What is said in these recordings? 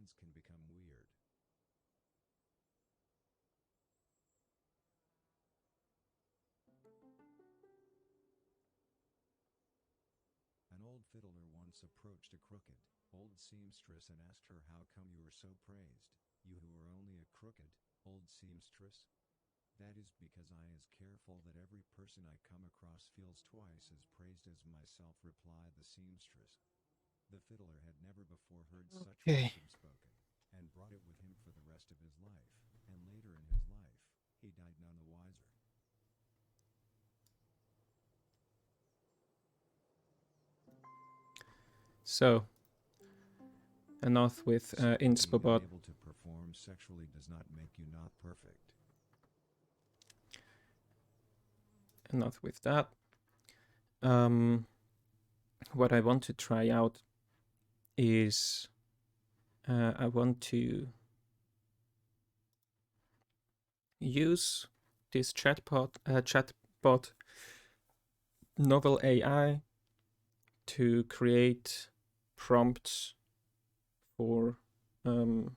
plans can become weird. An old fiddler once approached a crooked, old seamstress and asked her how come you were so praised, you who are only a crooked, old seamstress? That is because I is careful that every person I come across feels twice as praised as myself, replied the seamstress. The fiddler had never before heard such Okay. wisdom spoken, and brought it with him for the rest of his life, and later in his life, he died none the wiser. So, enough with So being Inspobot. unable to perform sexually does not make you not perfect. Enough with that. What I want to try out is I want to use this chatbot novel AI to create prompts for to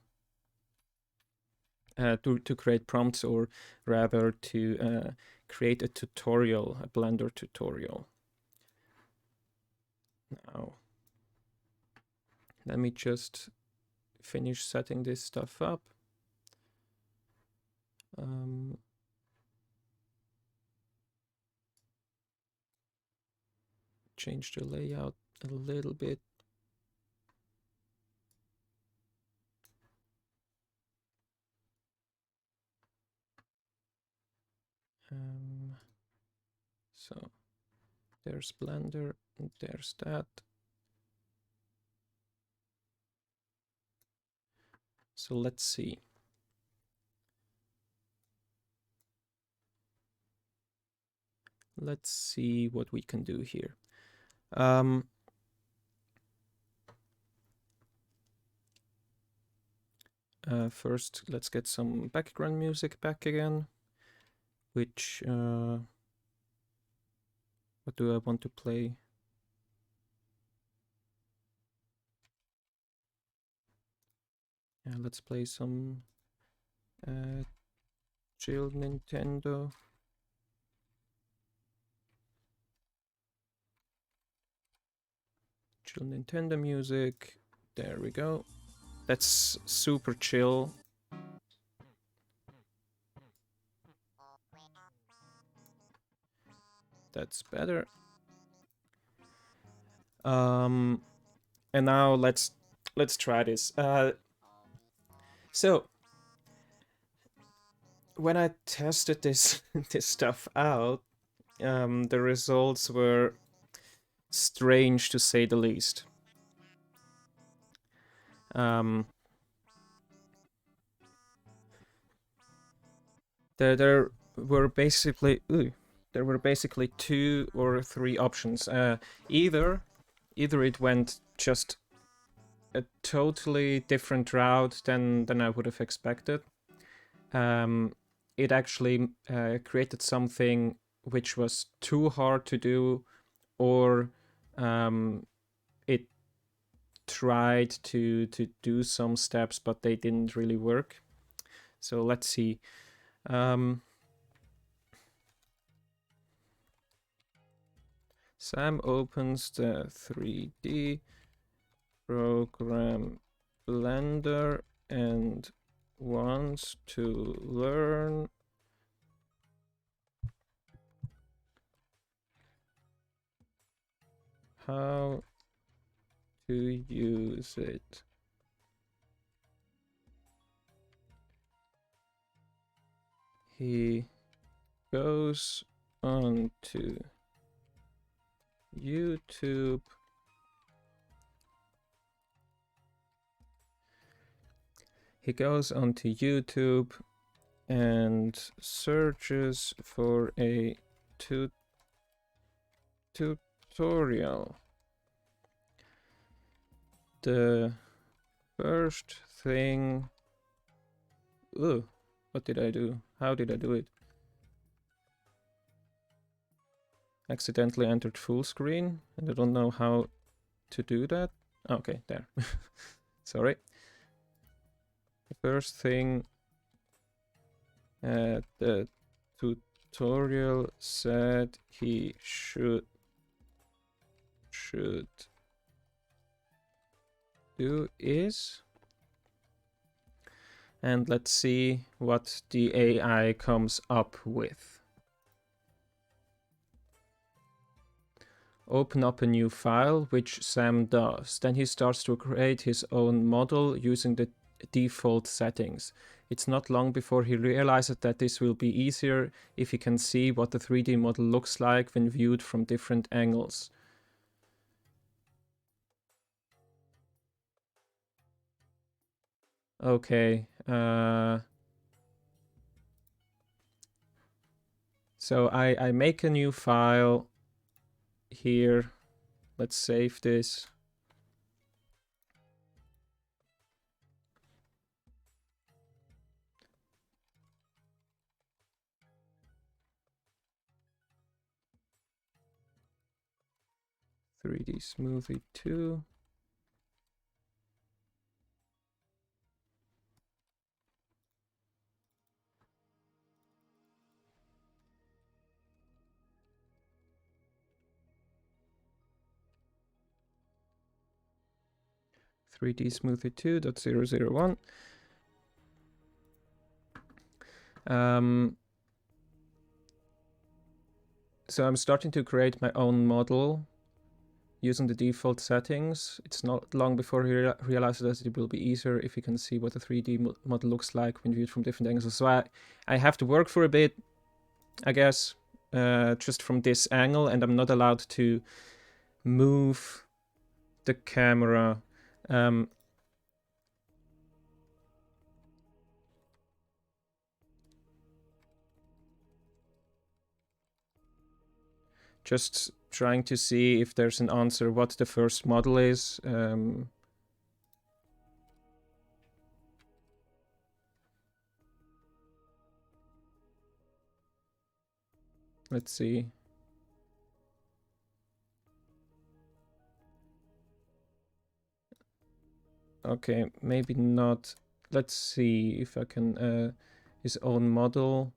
create prompts, or rather to create a tutorial, a Blender tutorial. Now, let me just finish setting this stuff up. Change the layout a little bit. So there's Blender, and there's that. So let's see. Let's see what we can do here. First, let's get some background music back again. Which, what do I want to play? Let's play some chill Nintendo. Chill Nintendo music. There we go. That's super chill. That's better. And now let's try this. So when I tested this this stuff out, the results were strange to say the least. There were basically two or three options. Either it went just a totally different route than I would have expected. It actually created something which was too hard to do, or it tried to do some steps, but they didn't really work. So let's see. Sam opens the 3D program Blender and wants to learn how to use it. He goes on to YouTube. He goes onto YouTube and searches for a tutorial. The first thing... Ooh, what did I do? How did I do it? Accidentally entered full screen, and I don't know how to do that. Okay, there. Sorry. First thing, the tutorial said he should do is, and let's see what the AI comes up with. Open up a new file, which Sam does. Then he starts to create his own model using the default settings. It's not long before he realizes that this will be easier if he can see what the 3D model looks like when viewed from different angles. Okay, so I make a new file here. Let's save this. "3D Smoothie 2. "3D Smoothie 2.001. So I'm starting to create my own model using the default settings. It's not long before he realizes that it will be easier if he can see what the 3D model looks like when viewed from different angles. So I have to work for a bit, I guess, just from this angle, and I'm not allowed to move the camera. Just trying to see if there's an answer what the first model is. Let's see. Okay, maybe not. Let's see if I can, his own model.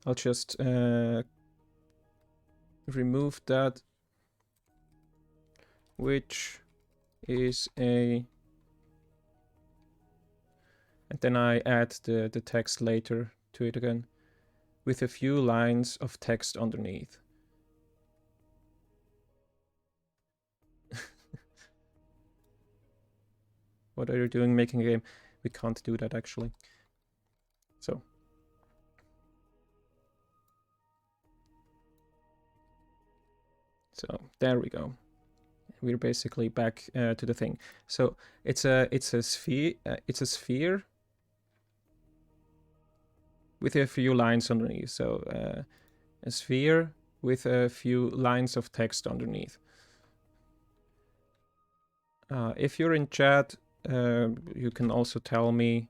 I'll just remove that, which is a, and then I add the text later to it again, with a few lines of text underneath. What are you doing making a game? We can't do that actually. So there we go. We're basically back to the thing. So it's a sphere. It's a sphere with a few lines underneath. So a sphere with a few lines of text underneath. If you're in chat, you can also tell me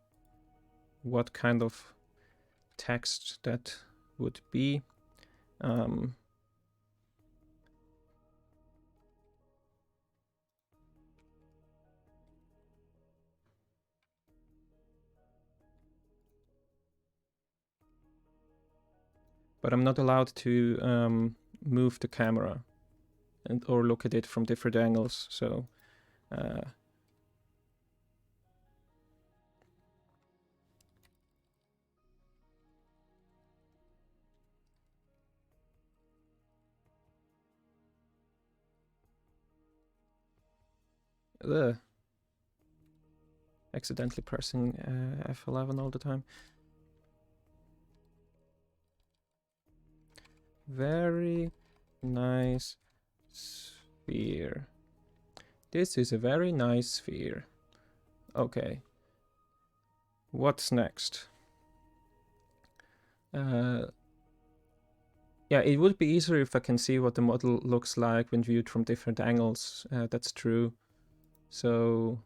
what kind of text that would be. But I'm not allowed to move the camera or look at it from different angles. So accidentally pressing F11 all the time. Very nice sphere. This is a very nice sphere. Okay. What's next? Yeah, it would be easier if I can see what the model looks like when viewed from different angles. That's true. So,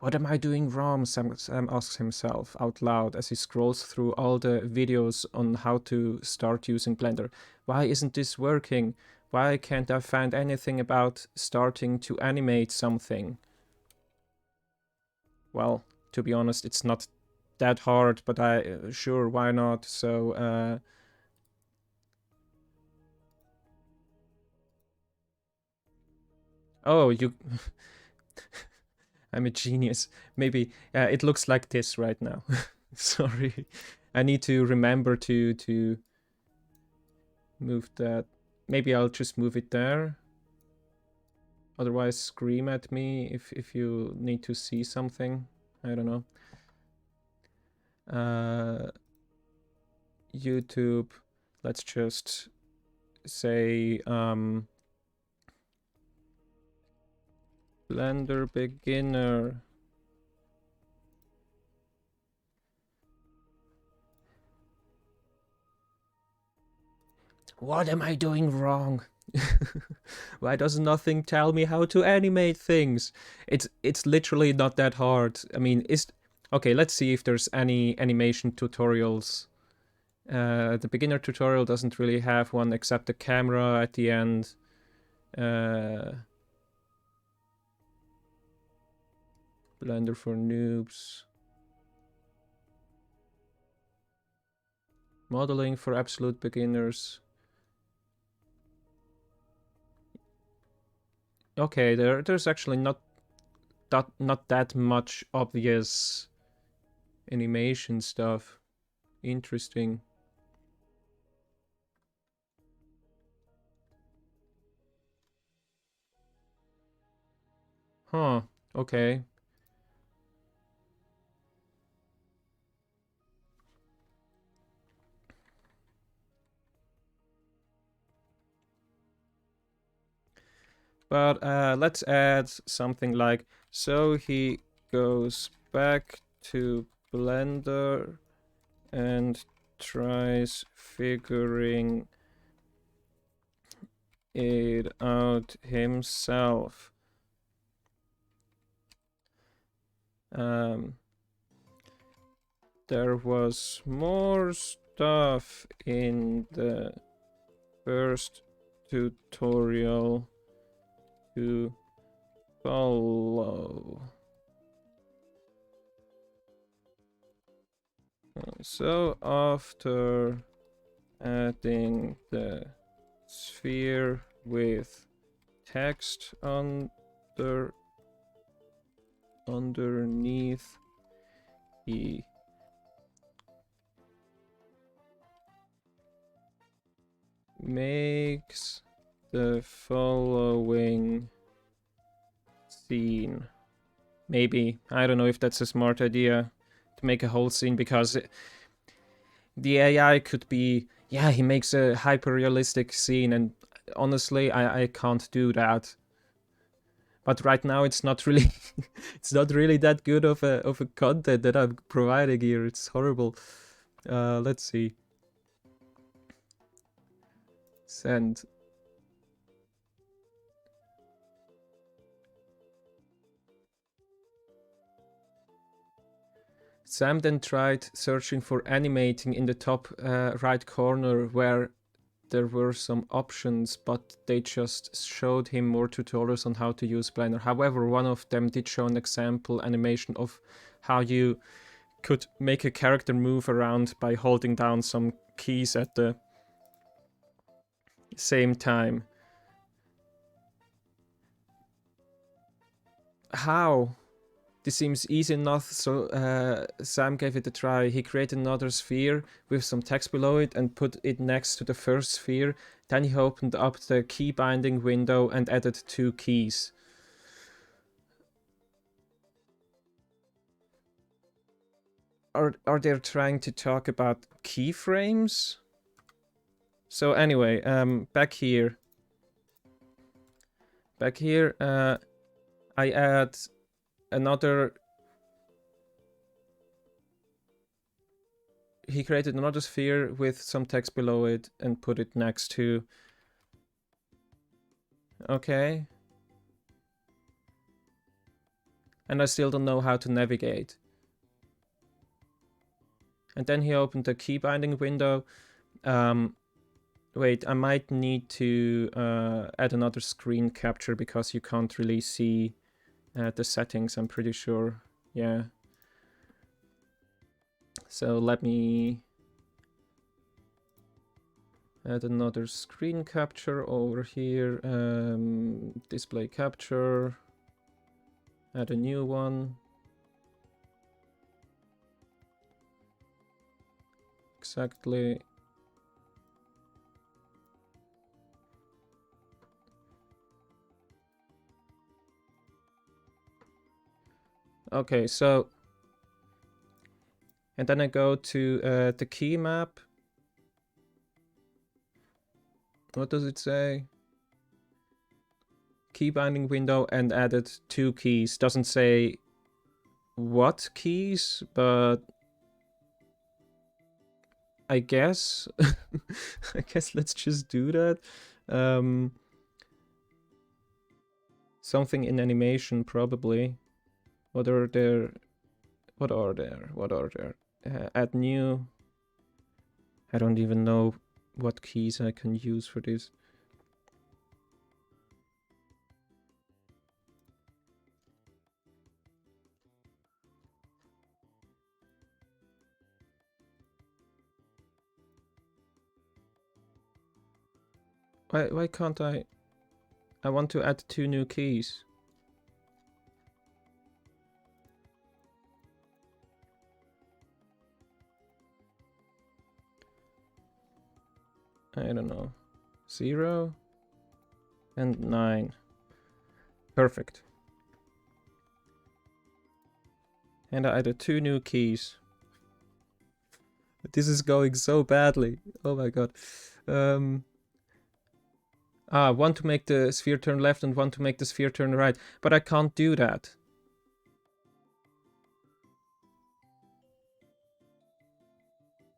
what am I doing wrong? Sam asks himself out loud as he scrolls through all the videos on how to start using Blender. Why isn't this working? Why can't I find anything about starting to animate something? well, to be honest, it's not that hard, but sure, why not? So oh, you I'm a genius. Maybe it looks like this right now. Sorry. I need to remember to move that. Maybe I'll just move it there. Otherwise, scream at me if you need to see something. I don't know. YouTube. Let's just say Blender beginner. What am I doing wrong? Why does nothing tell me how to animate things? It's literally not that hard. I mean, okay, let's see if there's any animation tutorials. The beginner tutorial doesn't really have one except the camera at the end. Blender for noobs. Modeling for absolute beginners. Okay, there's actually not that much obvious animation stuff. Interesting. Huh, okay. But let's add something like, so he goes back to Blender and tries figuring it out himself. There was more stuff in the first tutorial to follow. So after adding the sphere with text underneath, he makes the following scene. Maybe. I don't know if that's a smart idea to make a whole scene, because the AI could be, yeah, he makes a hyper-realistic scene, and honestly, I can't do that. But right now it's not really it's not really that good of a content that I'm providing here. It's horrible. Let's see. Send. Sam then tried searching for animating in the top right corner where there were some options, but they just showed him more tutorials on how to use Blender. However, one of them did show an example animation of how you could make a character move around by holding down some keys at the same time. How? This seems easy enough, so Sam gave it a try. He created another sphere with some text below it and put it next to the first sphere. Then he opened up the key binding window and added 2 keys. Are they trying to talk about keyframes? So anyway, back here. Back here, I add another. He created another sphere with some text below it and put it next to. Okay. And I still don't know how to navigate. And then he opened the key binding window. Wait, I might need to add another screen capture because you can't really see the settings, I'm pretty sure. Yeah. So let me add another screen capture over here. Display capture. Add a new one. Exactly. Okay, so and then I go to the key map. What does it say? Key binding window and added 2 keys. Doesn't say what keys, but I guess I guess let's just do that. Something in animation probably. What are there? What are there? What are there? Add new. I don't even know what keys I can use for this. Why can't I? I want to add 2 new keys. I don't know. 0 and 9. Perfect. And I added 2 new keys. This is going so badly. Oh my god. One to make the sphere turn left and one to make the sphere turn right. But I can't do that.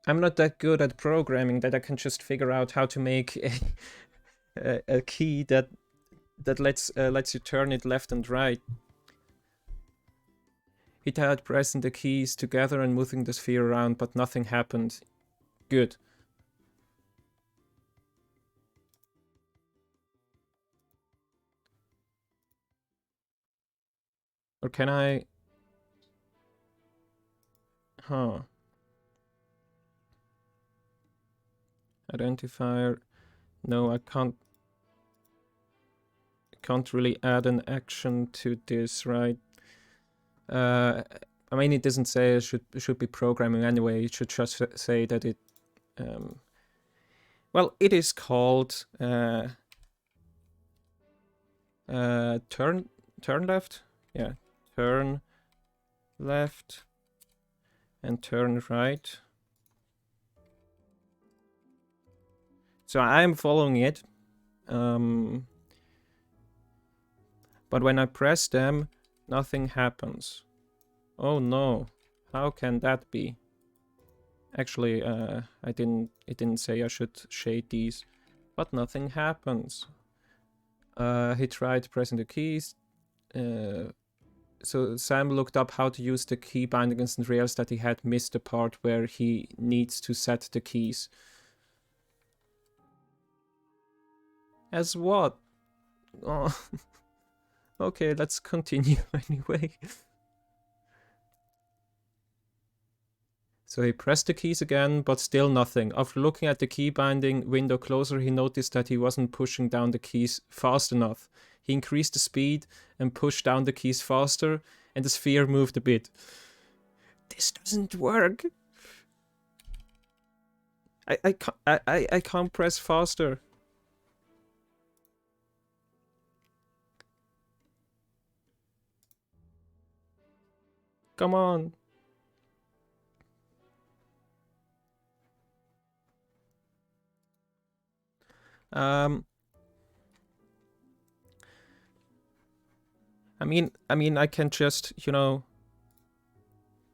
I'm not that good at programming that I can just figure out how to make a key that lets you turn it left and right. He tried pressing the keys together and moving the sphere around, but nothing happened. Good. Or can I... Huh. Identifier. No, I can't really add an action to this, right? I mean, it doesn't say it should be programming anyway. It should just say that it... well, it is called turn left? Yeah, turn left and turn right. So I'm following it. But when I press them, nothing happens. Oh no, how can that be? Actually, it didn't say I should shade these, but nothing happens. He tried pressing the keys. So Sam looked up how to use the key bindings and realized that he had missed the part where he needs to set the keys. As what? Oh. Okay, let's continue anyway. So he pressed the keys again, but still nothing. After looking at the key binding window closer, he noticed that he wasn't pushing down the keys fast enough. He increased the speed and pushed down the keys faster, and the sphere moved a bit. This doesn't work. I can't press faster. Come on. I mean, I can just, you know,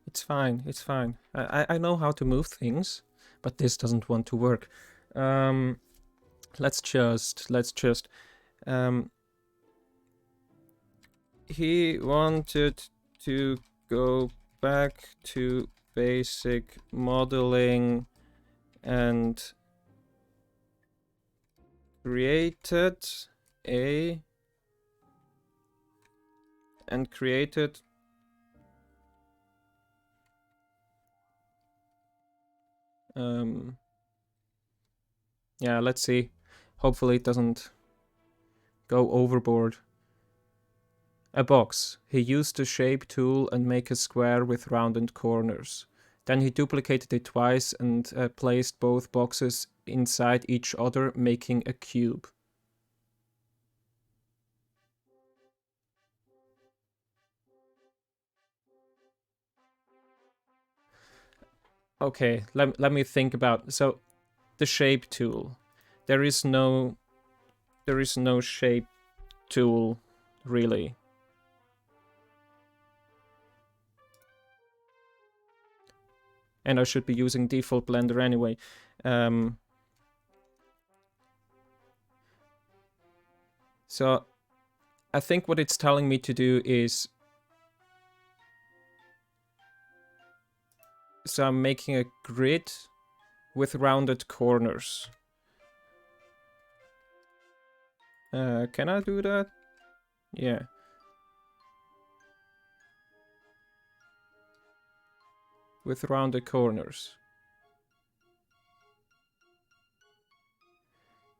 it's fine, it's fine. I know how to move things, but this doesn't want to work. Let's just, he wanted to go back to basic modeling and created Yeah, let's see. Hopefully it doesn't go overboard. A box. He used the shape tool and make a square with rounded corners. Then he duplicated it twice and placed both boxes inside each other, making a cube. Okay, let me think about. So, the shape tool. There is no shape tool, really. And I should be using default Blender anyway. So I think what it's telling me to do is... So I'm making a grid with rounded corners. Can I do that? Yeah. With rounded corners.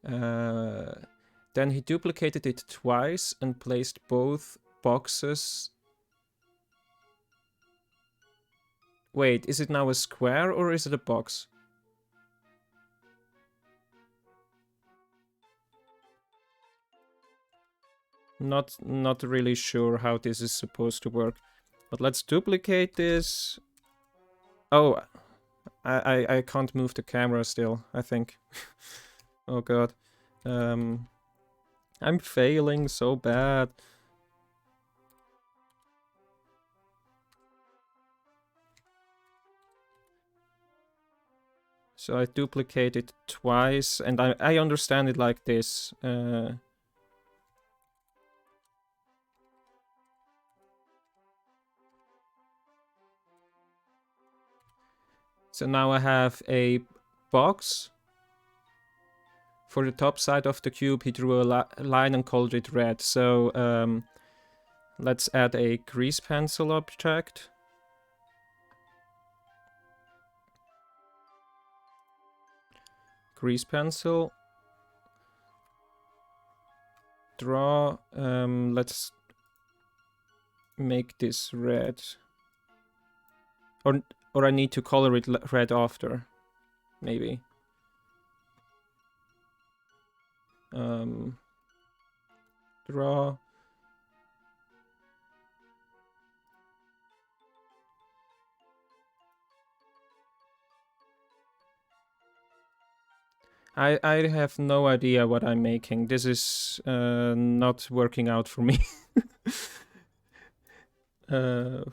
Then he duplicated it twice and placed both boxes. Wait, is it now a square or is it a box? Not really sure how this is supposed to work. But let's duplicate this. Oh, I can't move the camera still, I think. Oh god. I'm failing so bad. So I duplicate it twice, and I understand it like this. So now I have a box. For the top side of the cube, he drew a line and called it red. So let's add a grease pencil object. Grease pencil. Draw. Let's make this red. Or I need to color it red after. Maybe. Draw. I have no idea what I'm making. This is not working out for me.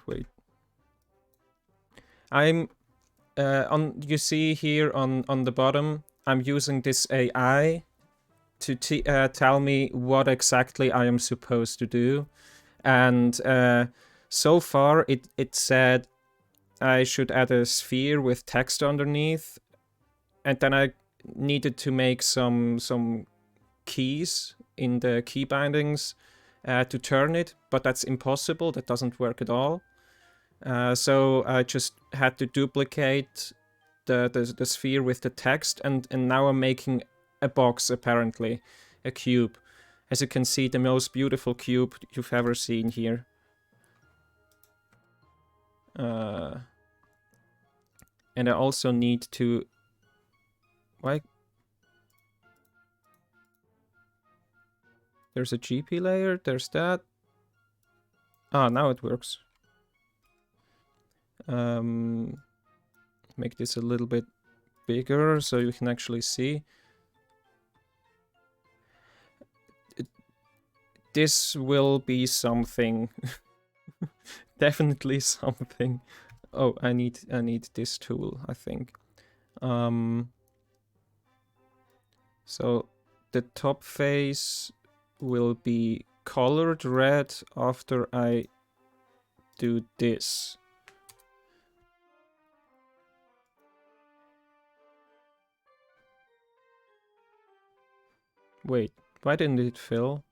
Wait. I'm you see here on the bottom, I'm using this AI to tell me what exactly I am supposed to do. And so far it said I should add a sphere with text underneath, and then I needed to make some keys in the key bindings to turn it, but that's impossible. That doesn't work at all. So I just had to duplicate the sphere with the text, and now I'm making a box, apparently, a cube. As you can see, the most beautiful cube you've ever seen here. And I also need to... Why? There's a GP layer, there's that. Ah, now it works. Make this a little bit bigger so you can actually see. This will be something. Definitely something. Oh, I need this tool, I think. So the top face will be colored red after I do this. Wait, why didn't it fill?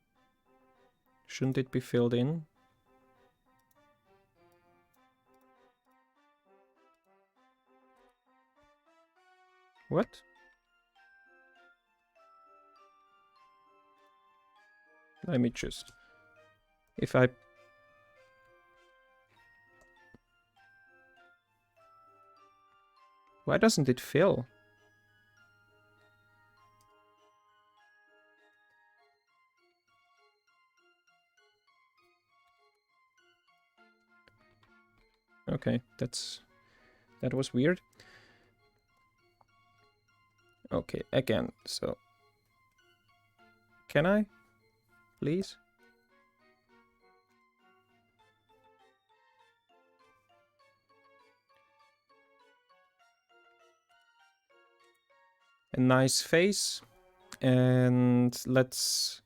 Shouldn't it be filled in? What? Let me just... If I... Why doesn't it fill? Okay, that was weird. Okay, again, so... Can I? Please? A nice face. And let's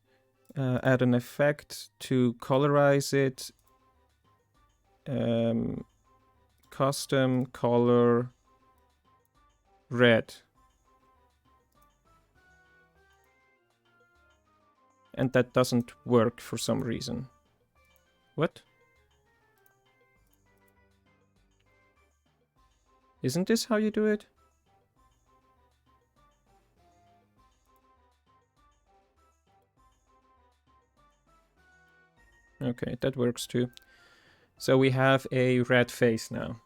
add an effect to colorize it. Custom color red. And that doesn't work for some reason. What? Isn't this how you do it? Okay, that works too. So we have a red face now.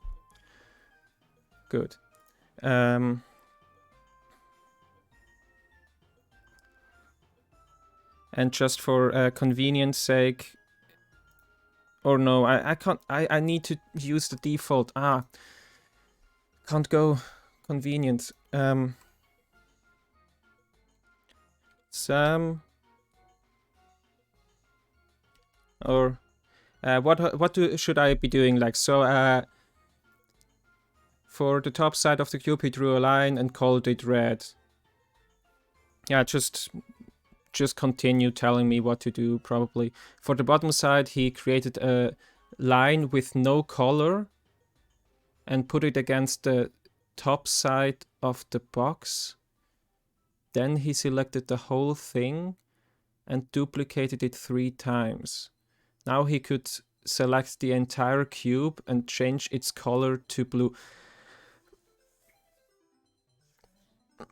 Good. And just for convenience sake, or no, I can't. I need to use the default. Can't go convenient. Sam, or what should I be doing? Like, so for the top side of the cube, he drew a line and called it red. Yeah, just continue telling me what to do, probably. For the bottom side, he created a line with no color and put it against the top side of the box. Then he selected the whole thing and duplicated it 3 times. Now he could select the entire cube and change its color to blue.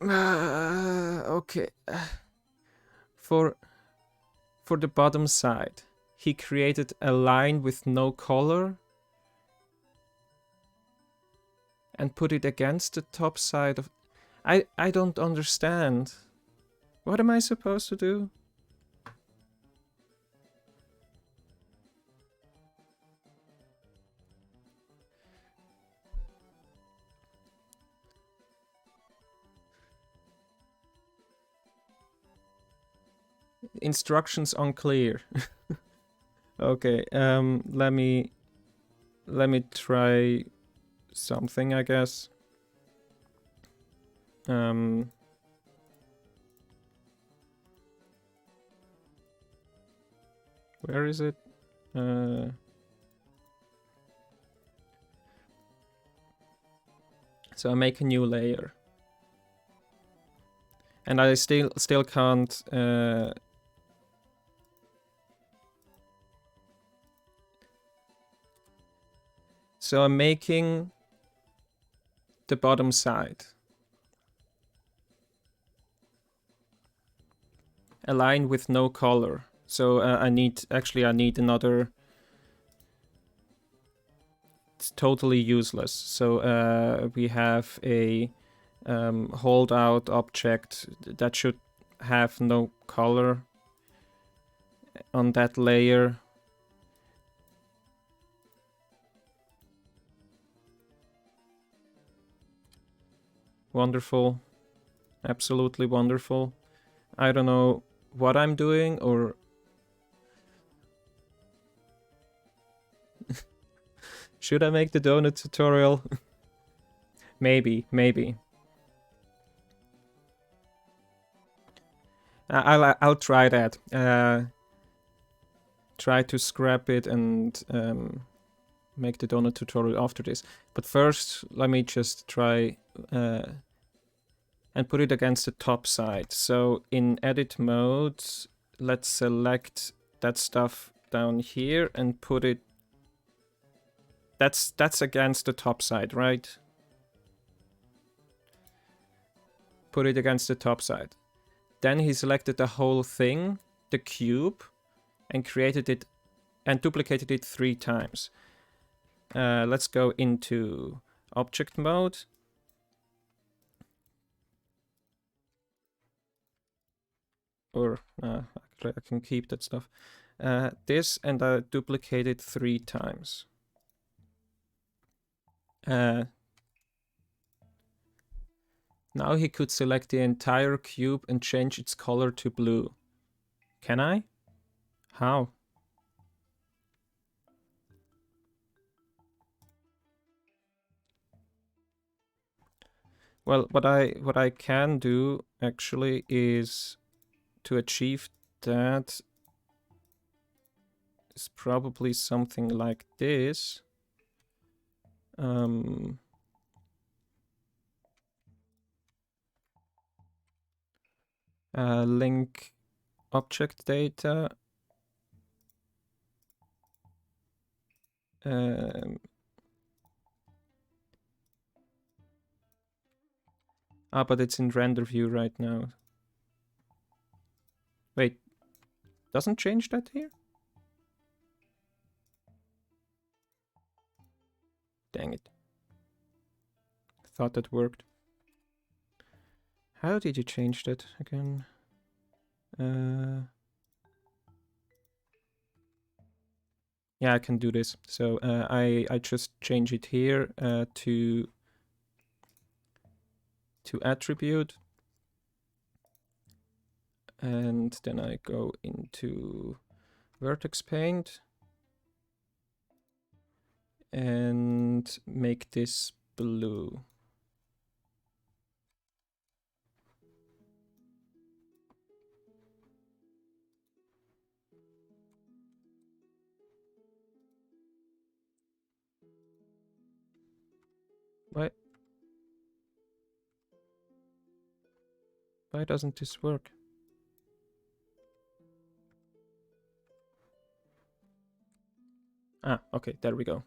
Okay. For the bottom side, he created a line with no color and put it against the top side of... I don't understand. What am I supposed to do? Instructions unclear. Okay, let me try something, I guess. Where is it? So I make a new layer. And I still can't so I'm making the bottom side a line with no color. So I need another. It's totally useless. So we have a holdout object that should have no color on that layer. Wonderful. Absolutely wonderful. I don't know what I'm doing, or... Should I make the donut tutorial? Maybe. I'll try that. Try to scrap it and make the donut tutorial after this. But first, let me just try and put it against the top side. So in edit mode, let's select that stuff down here and put it... That's against the top side, right? put it against the top side. Then he selected the whole thing, the cube, and created it and duplicated it 3 times. Let's go into object mode. Or actually I can keep that stuff. This, and I duplicate it 3 times. Now he could select the entire cube and change its color to blue. Can I? How? Well, what I can do actually is to achieve that is probably something like this. Link object data. But it's in render view right now. Wait, doesn't change that here? Dang it. Thought that worked. How did you change that again? Yeah, I can do this. So I just change it here to attribute. And then I go into vertex paint and make this blue. Why doesn't this work? Okay, there we go.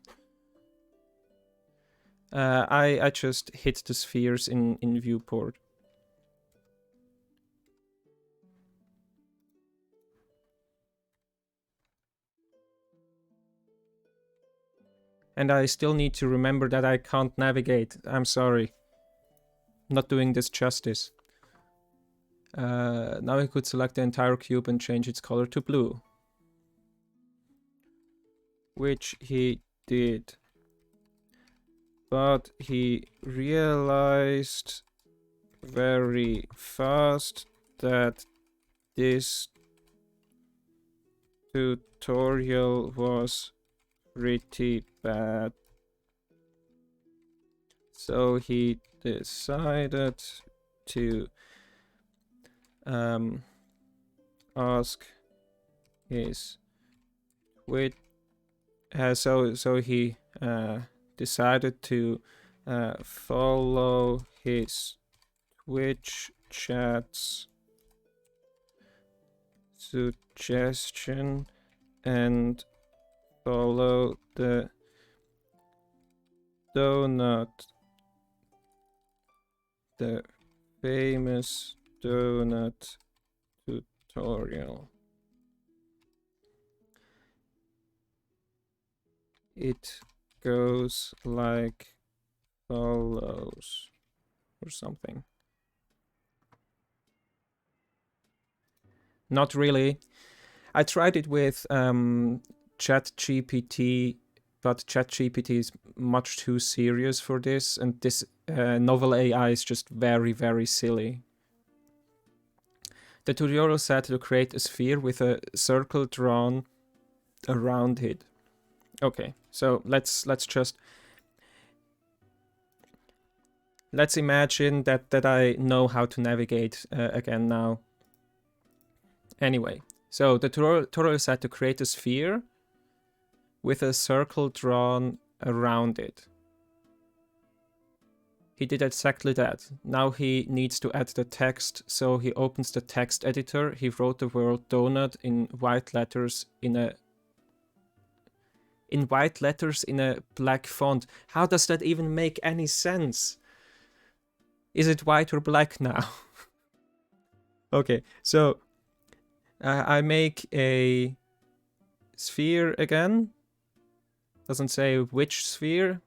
I just hit the spheres in viewport. And I still need to remember that I can't navigate. I'm sorry. I'm not doing this justice. Now I could select the entire cube and change its color to blue. Which he did. But he realized very fast that this tutorial was pretty bad. So he decided to ask his Twitch. So he decided to follow his Twitch chat's suggestion and follow the donut, the famous donut tutorial. It goes like follows or something. Not really. I tried it with ChatGPT, but ChatGPT is much too serious for this, and this novel AI is just very, very silly. The tutorial said to create a sphere with a circle drawn around it. Okay, so let's imagine that I know how to navigate again now. Anyway, so the tutorial said to create a sphere with a circle drawn around it. He did exactly that. Now he needs to add the text, so he opens the text editor. He wrote the word donut in white letters in a black font. How does that even make any sense? Is it white or black now? Okay, so I make a sphere again. Doesn't say which sphere.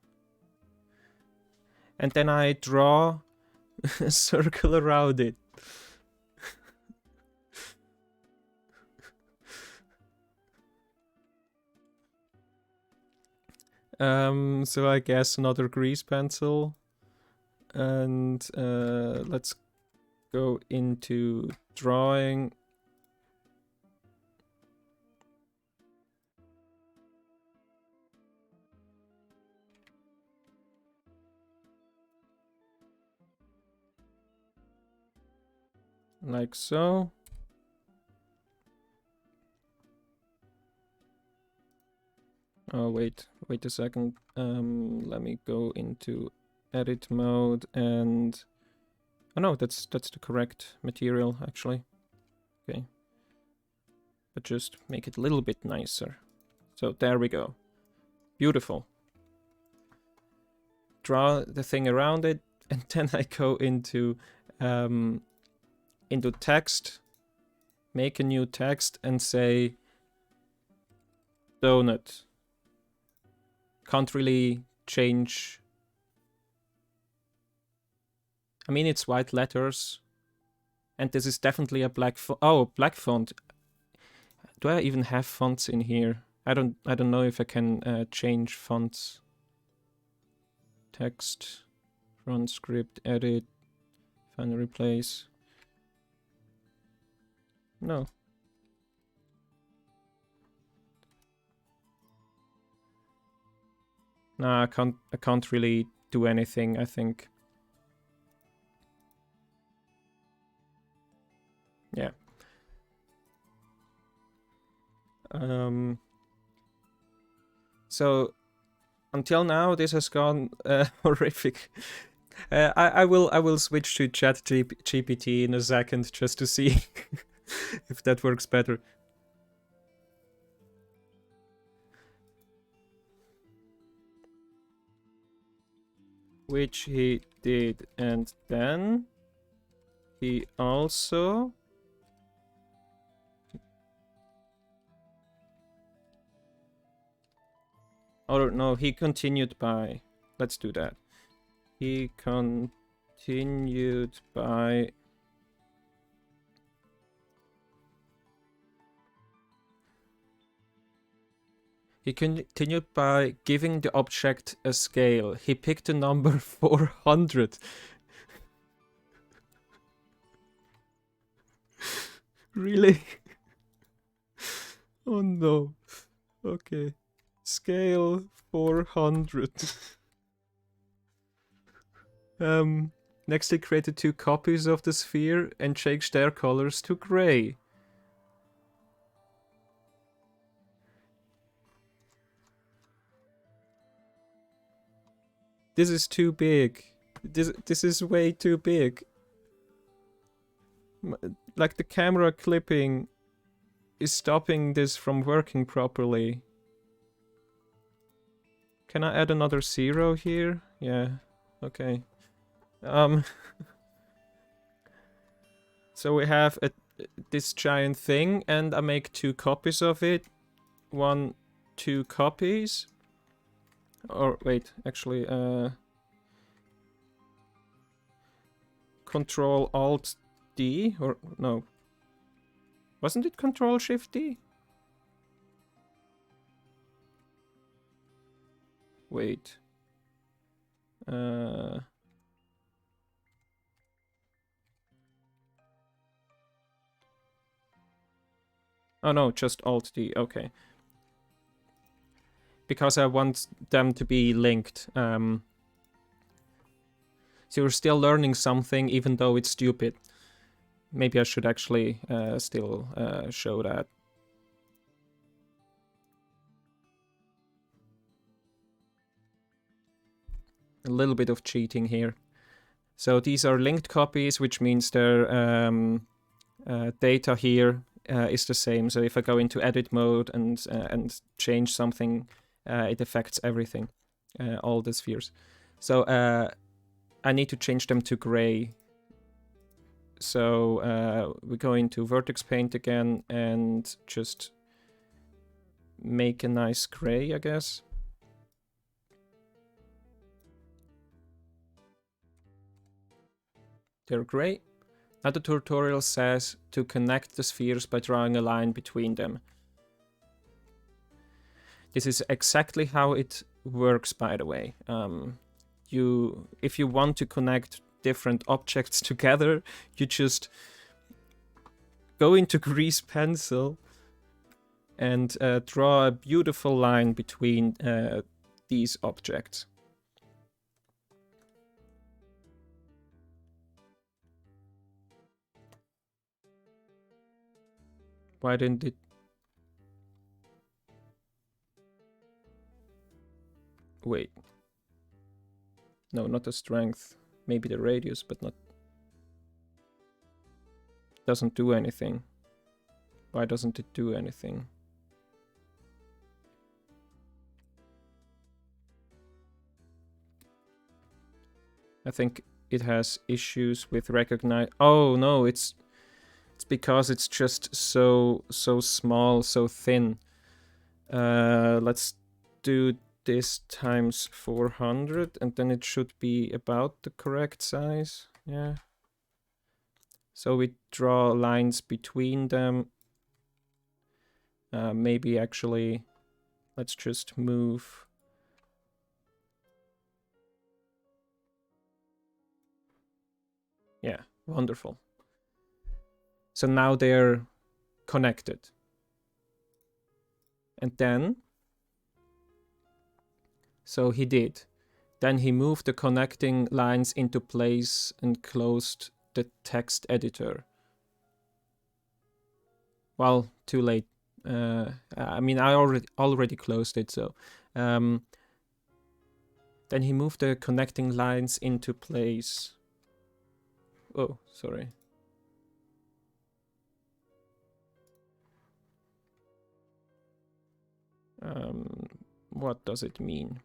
And then I draw a circle around it. So I guess another grease pencil. And let's go into drawing. Like so. Oh, wait a second. Let me go into edit mode and... Oh no, that's the correct material, actually. Okay. But just make it a little bit nicer. So there we go. Beautiful. Draw the thing around it, and then I go into text, make a new text, and say donut. Can't really change. I mean, it's white letters, and this is definitely a black font. Oh, black font. Do I even have fonts in here? I don't know if I can change fonts. Text, front script, edit, find replace. No. Nah, I can't really do anything, I think. Yeah. So until now, this has gone horrific. I will switch to ChatGPT in a second just to see if that works better. Which he did, and then he also... Oh no, he continued by... Let's do that. He continued by... He continued by giving the object a scale. He picked the number 400. Really? Oh no. Okay. Scale 400. Next he created 2 copies of the sphere and changed their colors to gray. This is too big. This is way too big. Like the camera clipping is stopping this from working properly. Can I add another 0 here? Yeah, okay. So we have this giant thing, and I make 2 copies of it. 1, 2 copies. Or wait, actually, Control Alt D, or no? Wasn't it Control Shift D? Wait. Oh no, just Alt D, okay. Because I want them to be linked. So you're still learning something even though it's stupid. Maybe I should actually still show that. A little bit of cheating here. So these are linked copies, which means their data here is the same. So if I go into edit mode and change something, it affects everything, all the spheres. So I need to change them to gray. So we go into vertex paint again and just make a nice gray, I guess. They're gray. Now the tutorial says to connect the spheres by drawing a line between them. This is exactly how it works, by the way. If you want to connect different objects together, you just go into grease pencil and draw a beautiful line between these objects. Why didn't it? Wait. No, not the strength. Maybe the radius, but not... Doesn't do anything. Why doesn't it do anything? I think it has issues with recognize... Oh no, it's because it's just so small, so thin. Let's do this times 400 and then it should be about the correct size. Yeah. So we draw lines between them. Maybe actually, let's just move. Yeah, wonderful. So now they're connected. And then, so he did. Then he moved the connecting lines into place and closed the text editor. Well, too late. I mean, I already closed it, so. Then he moved the connecting lines into place. Oh, sorry. What does it mean?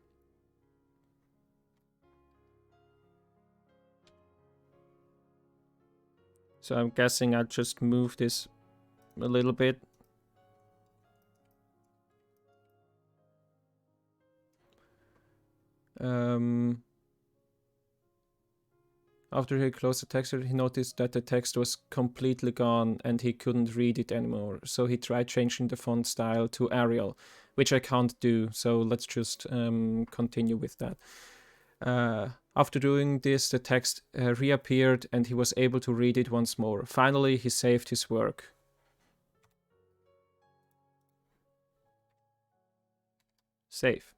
So I'm guessing I'll just move this a little bit. After he closed the text, he noticed that the text was completely gone and he couldn't read it anymore. So he tried changing the font style to Arial, which I can't do. So let's just continue with that. After doing this, the text reappeared and he was able to read it once more. Finally, he saved his work. Save.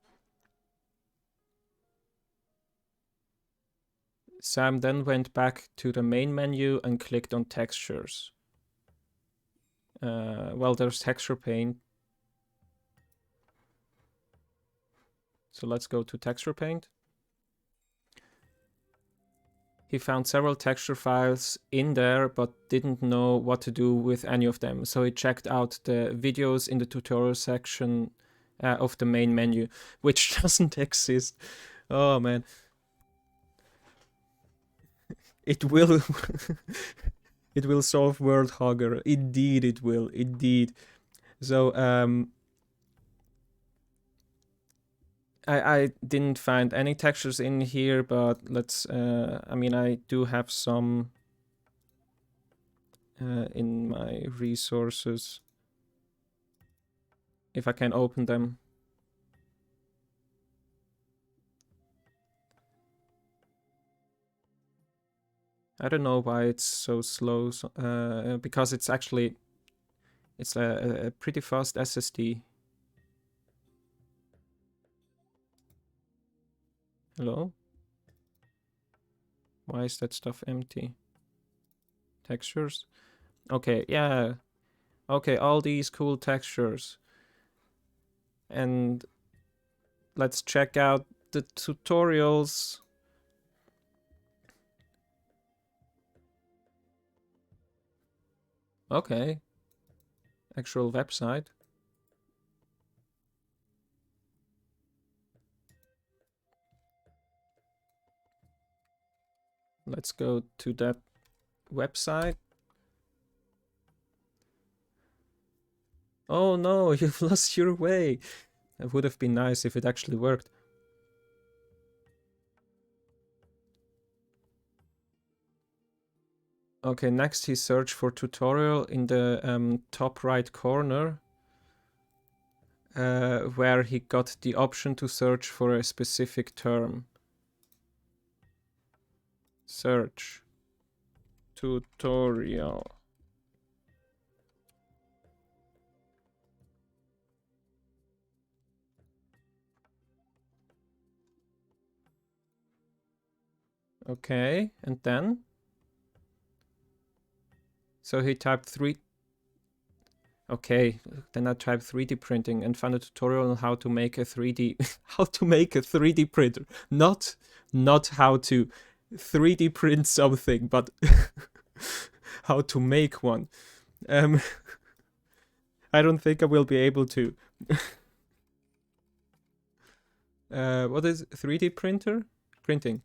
Sam then went back to the main menu and clicked on textures. Well, there's texture paint. So let's go to texture paint. He found several texture files in there, but didn't know what to do with any of them. So he checked out the videos in the tutorial section of the main menu, which doesn't exist. Oh man. It will it will solve World Hogger. Indeed it will. Indeed. So I didn't find any textures in here, but let's I mean I do have some in my resources. If I can open them. I don't know why it's so slow, because it's actually, it's a pretty fast SSD. Hello? Why is that stuff empty? Textures? Okay, yeah. Okay, all these cool textures. And let's check out the tutorials. Okay. Actual website. Let's go to that website. Oh no, you've lost your way. It would have been nice if it actually worked. Okay, next he searched for tutorial in the top right corner, where he got the option to search for a specific term. Search tutorial. Okay, and then? So he typed 3. Okay, then I typed 3D printing and found a tutorial on how to make a 3D how to make a 3D printer. Not how to 3D print something, but how to make one. I don't think I will be able to. What is 3D printer? Printing.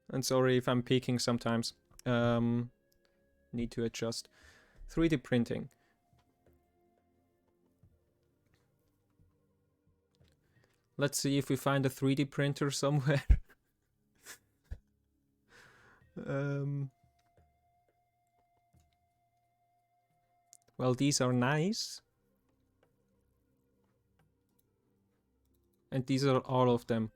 And sorry if I'm peeking sometimes. Need to adjust. 3D printing. Let's see if we find a 3D printer somewhere. Well, these are nice. And these are all of them.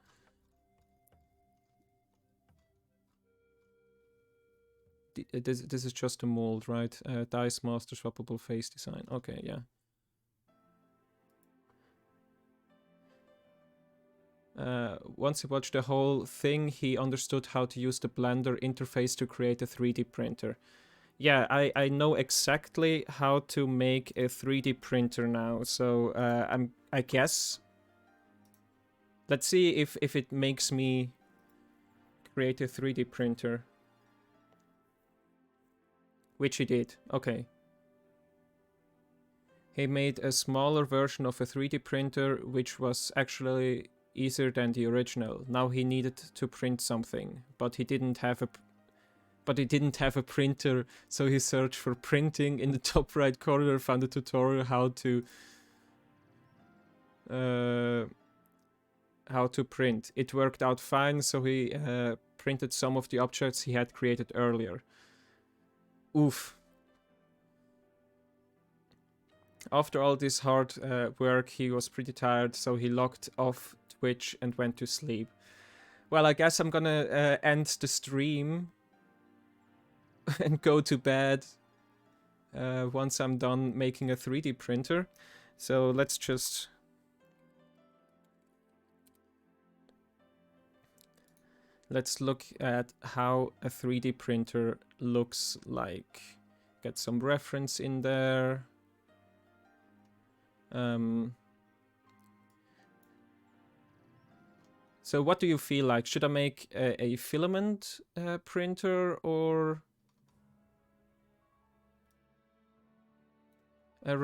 This is just a mold, right? Dice master swappable face design. Okay, yeah. Once he watched the whole thing, he understood how to use the Blender interface to create a 3D printer. Yeah, I know exactly how to make a 3D printer now. So I guess. Let's see if it makes me create a 3D printer. Which he did. Okay. He made a smaller version of a 3D printer, which was actually easier than the original. Now he needed to print something, but he didn't have a printer, so he searched for printing in the top right corner, found a tutorial how to print. It worked out fine, so he printed some of the objects he had created earlier. Oof. After all this hard work, he was pretty tired, so he logged off Twitch and went to sleep. Well, I guess I'm gonna end the stream and go to bed once I'm done making a 3D printer. So let's just... Let's look at how a 3D printer looks like. Get some reference in there. So what do you feel like? Should I make a filament printer or a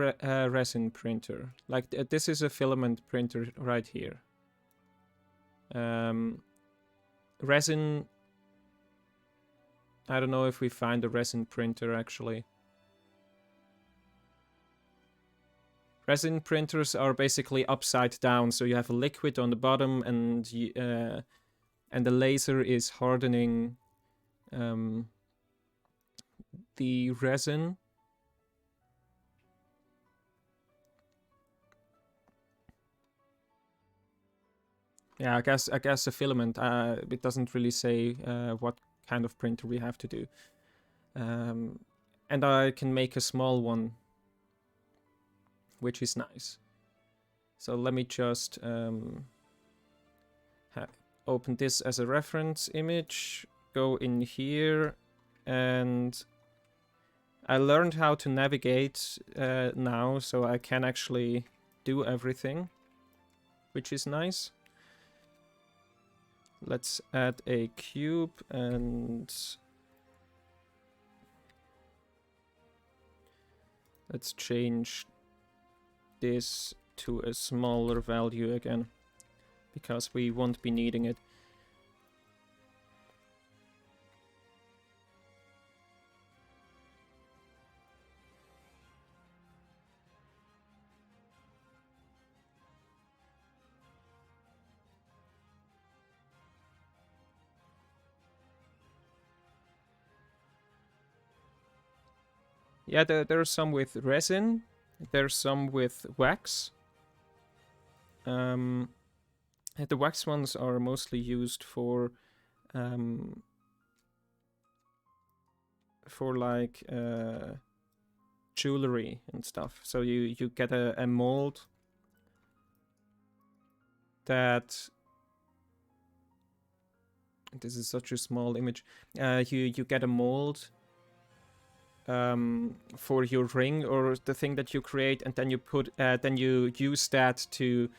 resin printer? Like this is a filament printer right here. Resin... I don't know if we find a resin printer actually. Resin printers are basically upside down, so you have a liquid on the bottom and the laser is hardening the resin. Yeah, I guess a filament. It doesn't really say what kind of printer we have to do. And I can make a small one, which is nice. So let me just open this as a reference image, go in here, and I learned how to navigate now, so I can actually do everything, which is nice. Let's add a cube and let's change this to a smaller value again, because we won't be needing it. Yeah, there's some with resin, there's some with wax. The wax ones are mostly used for like jewelry and stuff. So you get a mold that, this is such a small image. You get a mold for your ring or the thing that you create, and then you use that to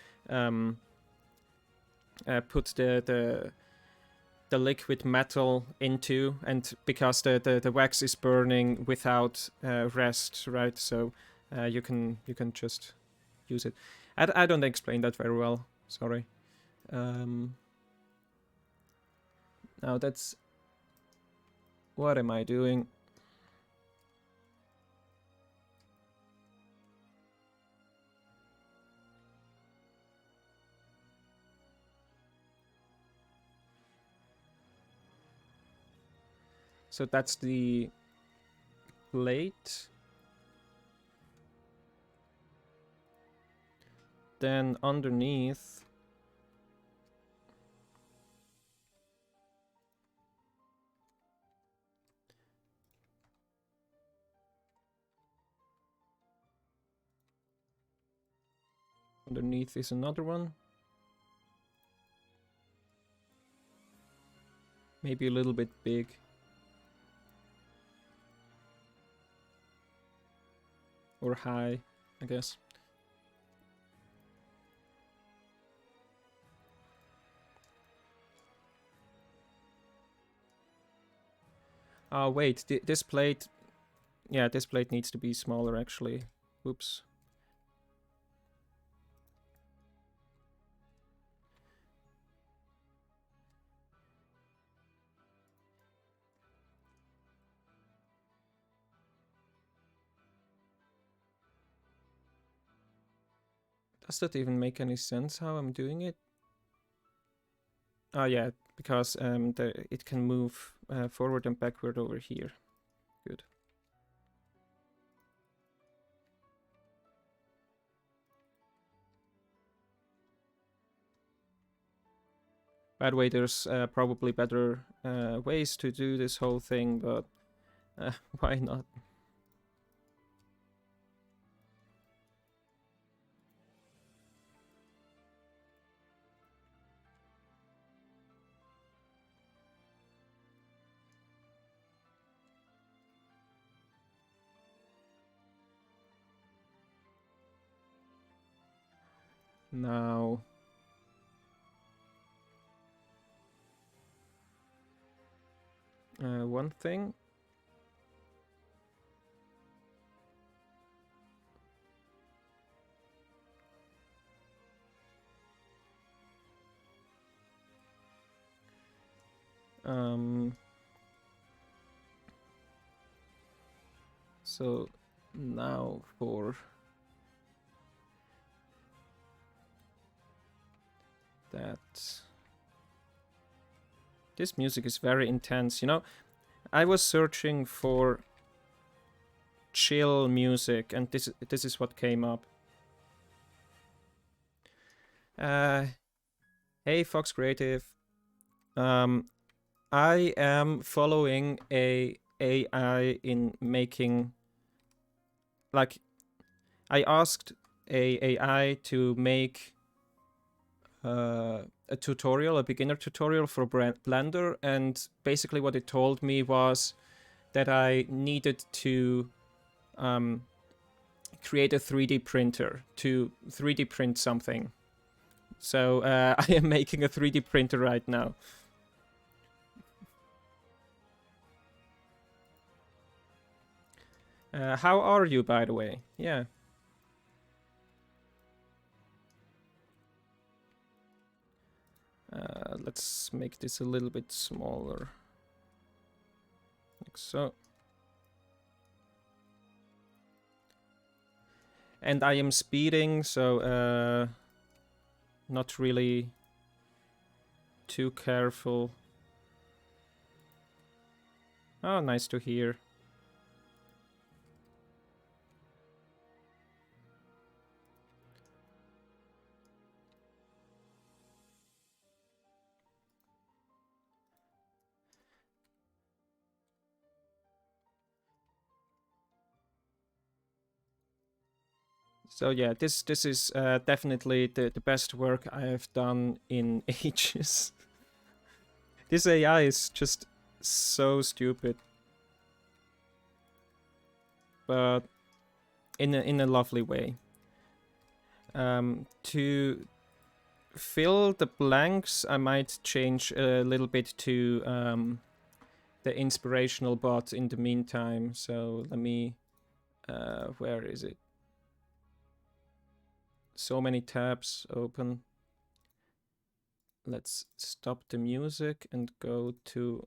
put the liquid metal into, and because the wax is burning without rest, right? So you can just use it. I don't explain that very well. Sorry. Now that's, what am I doing? So that's the plate. Then underneath, is another one. Maybe a little bit big. Or high, I guess. Oh, wait, this plate... Yeah, this plate needs to be smaller, actually. Oops. Does that even make any sense how I'm doing it? Oh yeah, because it can move forward and backward over here. Good. By the way, there's probably better ways to do this whole thing, but why not? Now... one thing. So now for that. This music is very intense, you know. I was searching for chill music, and this is what came up. Hey Fox Creative. I am following a AI in making, like, I asked a AI to make a tutorial, a beginner tutorial for Blender, and basically what it told me was that I needed to create a 3D printer to 3D print something. So I am making a 3D printer right now. How are you, by the way? Yeah. let's make this a little bit smaller. Like so. And I am speeding, so not really too careful. Oh, nice to hear. So yeah, this is definitely the best work I have done in ages. This AI is just so stupid, but in a lovely way. To fill the blanks, I might change a little bit to the inspirational bot in the meantime. So let me, where is it? So many tabs open. Let's stop the music and go to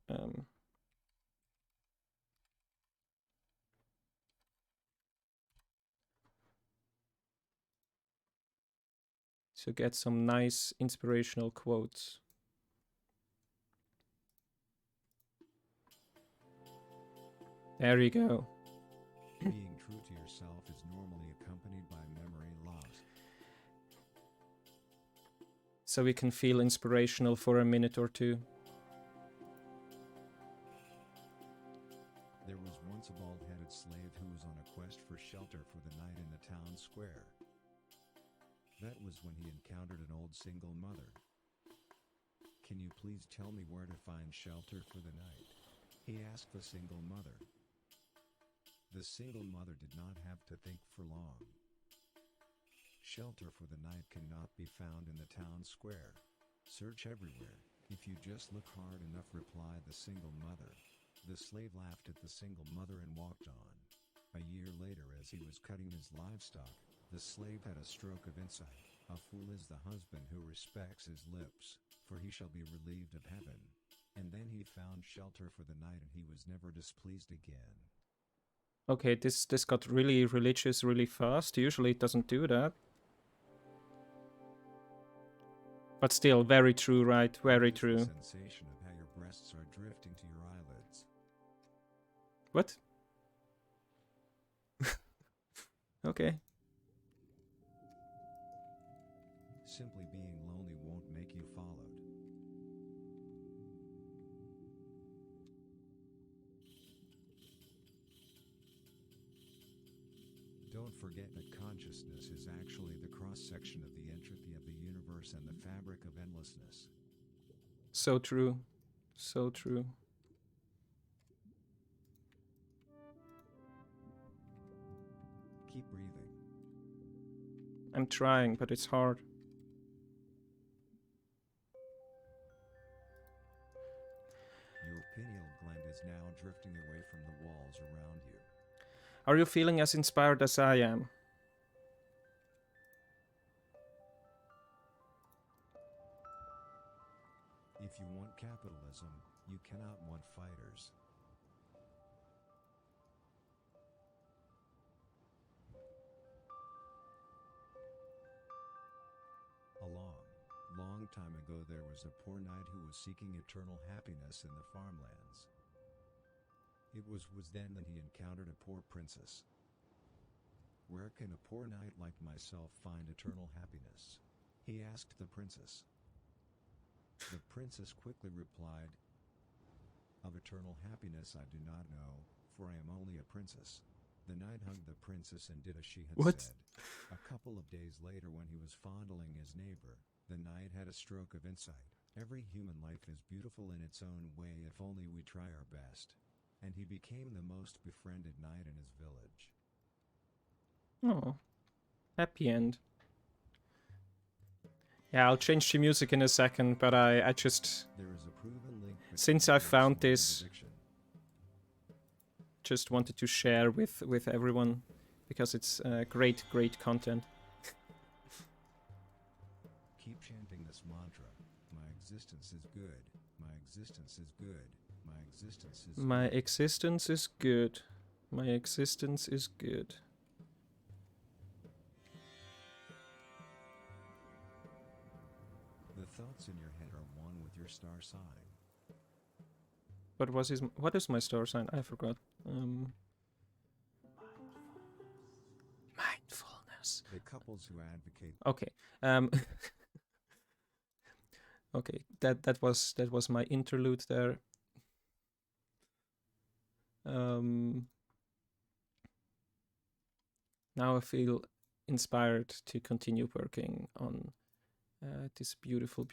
so get some nice inspirational quotes. There you go. Being true to yourself is normally accompanied by memory loss. So we can feel inspirational for a minute or two. There was once a bald-headed slave who was on a quest for shelter for the night in the town square. That was when he encountered an old single mother. "Can you please tell me where to find shelter for the night?" he asked the single mother. The single mother did not have to think for long. "Shelter for the night cannot be found in the town square. Search everywhere, if you just look hard enough," replied the single mother. The slave laughed at the single mother and walked on. A year later, as he was cutting his livestock, the slave had a stroke of insight. "A fool is the husband who respects his lips, for he shall be relieved of heaven." And then he found shelter for the night and he was never displeased again. Okay, this got really religious really fast. Usually it doesn't do that. But still, very true, right? Very true. The sensation of how your breasts are drifting to your eyelids. What? Okay. Simply being lonely won't make you followed. Don't forget that consciousness is actually the cross-section of the entropy of the universe and the fabric of endlessness. So true. So true. Keep breathing. I'm trying, but it's hard. Your pineal gland is now drifting away from the walls around you. Are you feeling as inspired as I am? If you want capitalism, you cannot want fighters. A long time ago there was a poor knight who was seeking eternal happiness in the farmlands. It was then that he encountered a poor princess. "Where can a poor knight like myself find eternal happiness?" he asked the princess. The princess quickly replied, "Of eternal happiness I do not know, for I am only a princess." The knight hugged the princess and did as she had said. A couple of days later, when he was fondling his neighbor, the knight had a stroke of insight. Every human life is beautiful in its own way if only we try our best. And he became the most befriended knight in his village. Oh, happy end. Yeah, I'll change the music in a second, but I just... There is a proven link since I found this, just wanted to share with everyone, because it's great content. Keep chanting this mantra. My existence is good. My existence is good. My existence is My good. existence is good. My existence is good. The thoughts in your head are one with your star sign. What is my star sign? I forgot. Mindfulness. The couples who advocate. Okay. Okay. That was my interlude there. Now I feel inspired to continue working on this beautiful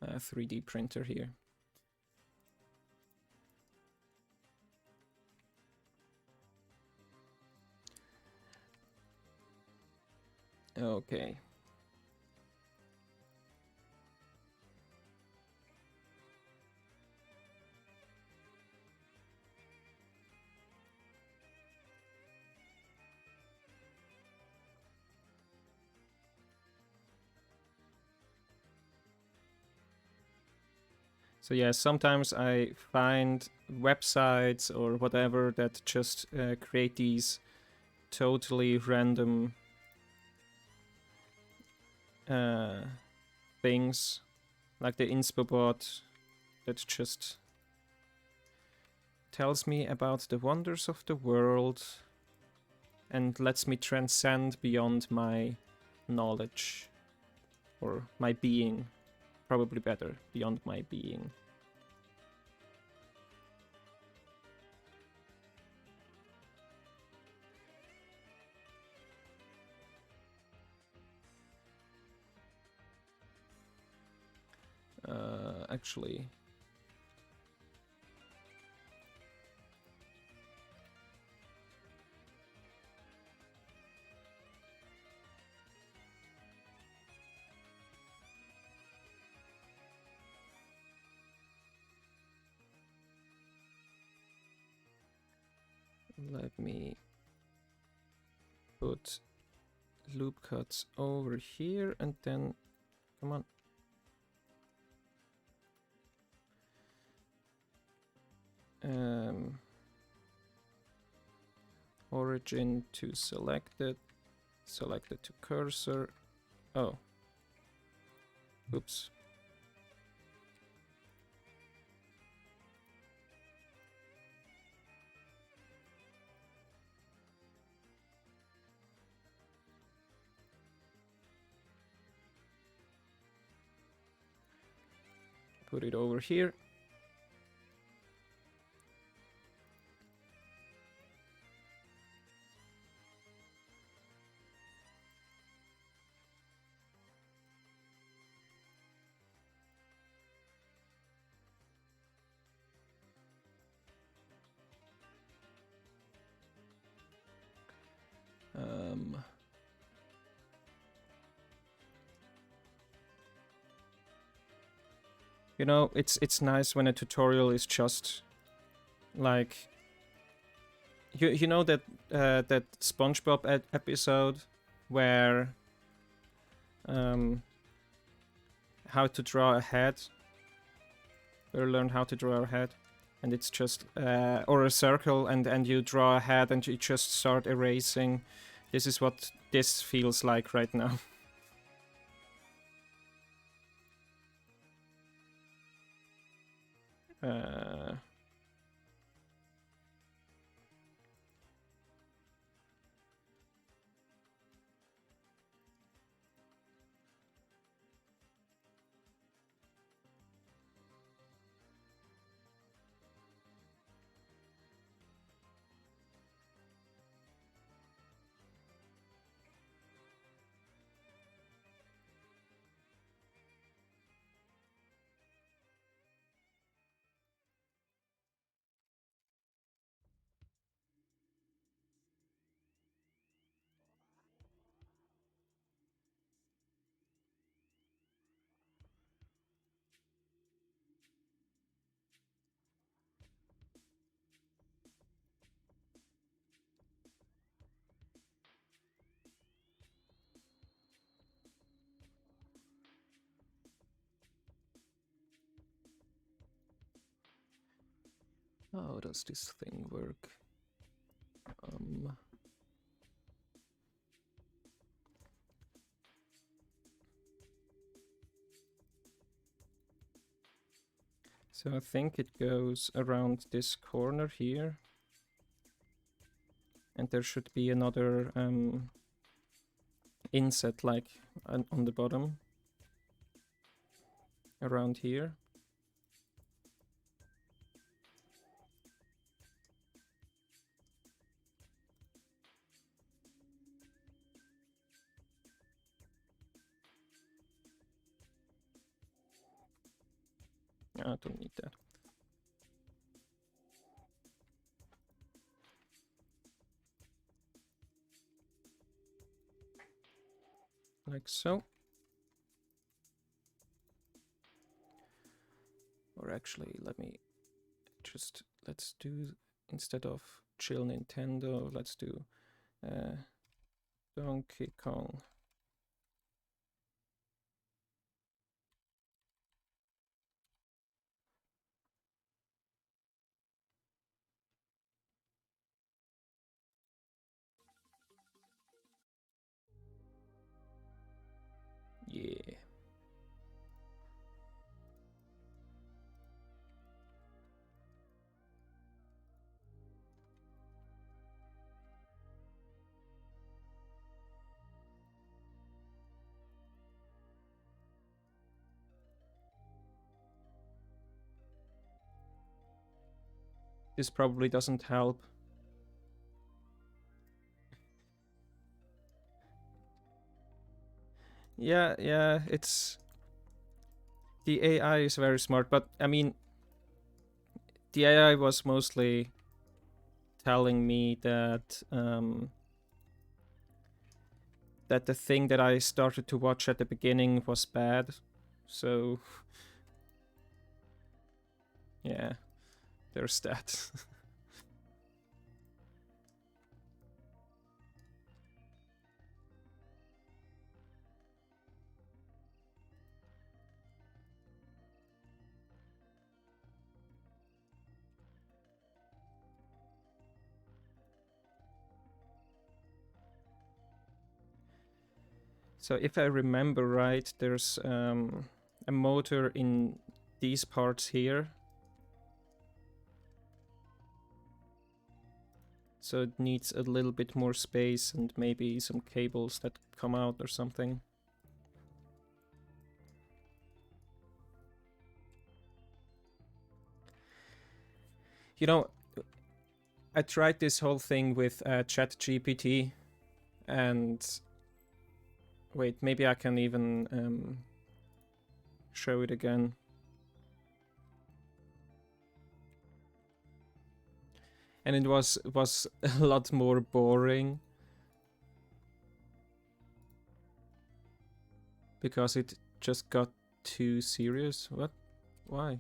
3D printer here. Okay. So yeah, sometimes I find websites or whatever that just create these totally random things, like the Inspobot, that just tells me about the wonders of the world and lets me transcend beyond my knowledge or my being. Probably better, beyond my being. Actually, let me put loop cuts over here and then, come on. Origin to selected to cursor. Oh. Oops. Put it over here. You know, it's nice when a tutorial is just like you know that that SpongeBob episode where how to draw a head. We learned how to draw a head, and it's just or a circle, and you draw a head, and you just start erasing. This is what this feels like right now. How does this thing work? So I think it goes around this corner here. And there should be another inset like on the bottom. Around here. I don't need that. Like so. Or actually, let's do, instead of chill Nintendo, let's do Donkey Kong. Yeah. This probably doesn't help. Yeah, it's... The AI is very smart, but I mean, the AI was mostly telling me that that the thing that I started to watch at the beginning was bad. So yeah, there's that. So if I remember right, there's a motor in these parts here. So it needs a little bit more space and maybe some cables that come out or something. You know, I tried this whole thing with ChatGPT, and wait, maybe I can even show it again. And it was a lot more boring because it just got too serious. What? Why?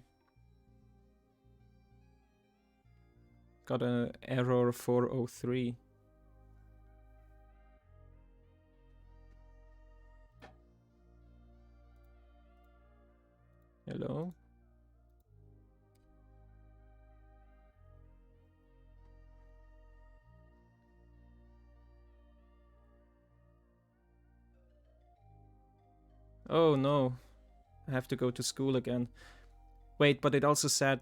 Got an error 403. Hello? Oh no, I have to go to school again. Wait, but it also said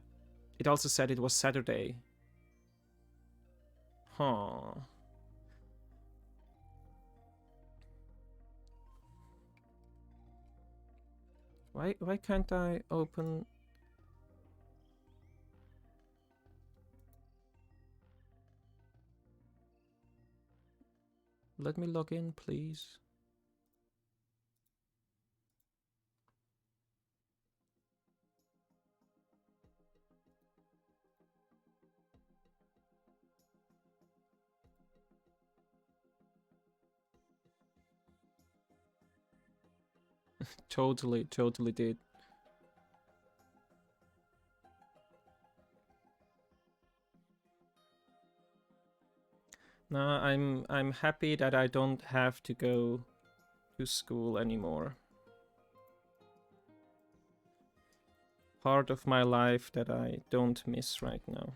it was Saturday. Huh. Why can't I open... Let me log in, please. Totally did. No, I'm happy that I don't have to go to school anymore. Part of my life that I don't miss right now.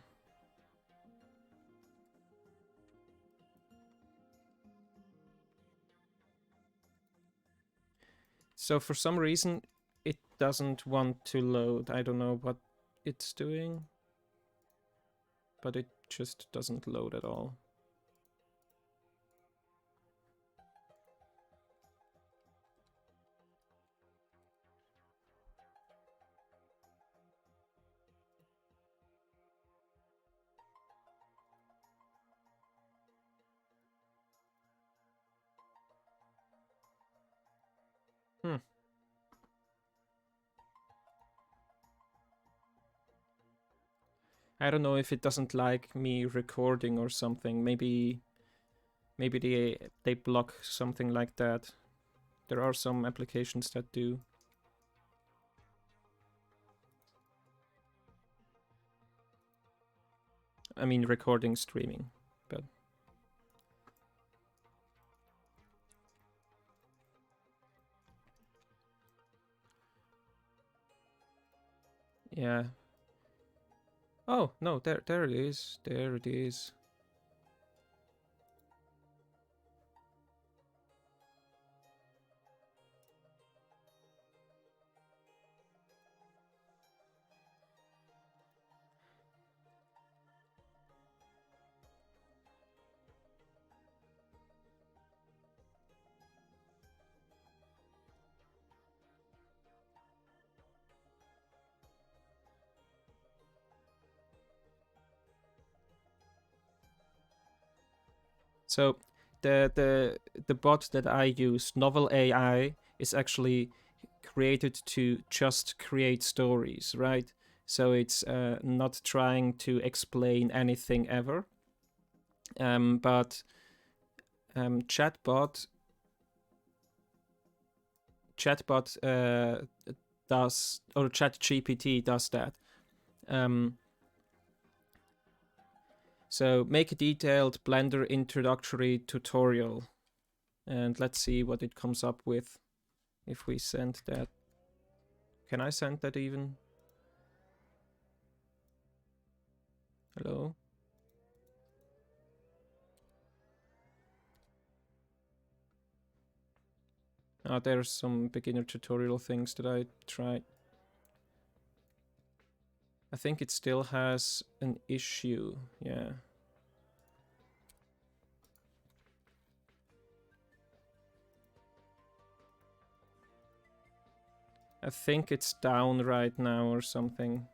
So for some reason, it doesn't want to load. I don't know what it's doing, but it just doesn't load at all. I don't know if it doesn't like me recording or something. Maybe they block something like that. There are some applications that do. I mean recording, streaming, but yeah. Oh no, there it is. There it is. So the bot that I use, Novel AI, is actually created to just create stories, right? So it's not trying to explain anything ever. But chatbot does, or ChatGPT does that. So make a detailed Blender introductory tutorial, and let's see what it comes up with if we send that. Can I send that even? Hello? There's some beginner tutorial things that I tried. I think it still has an issue, yeah. I think it's down right now or something.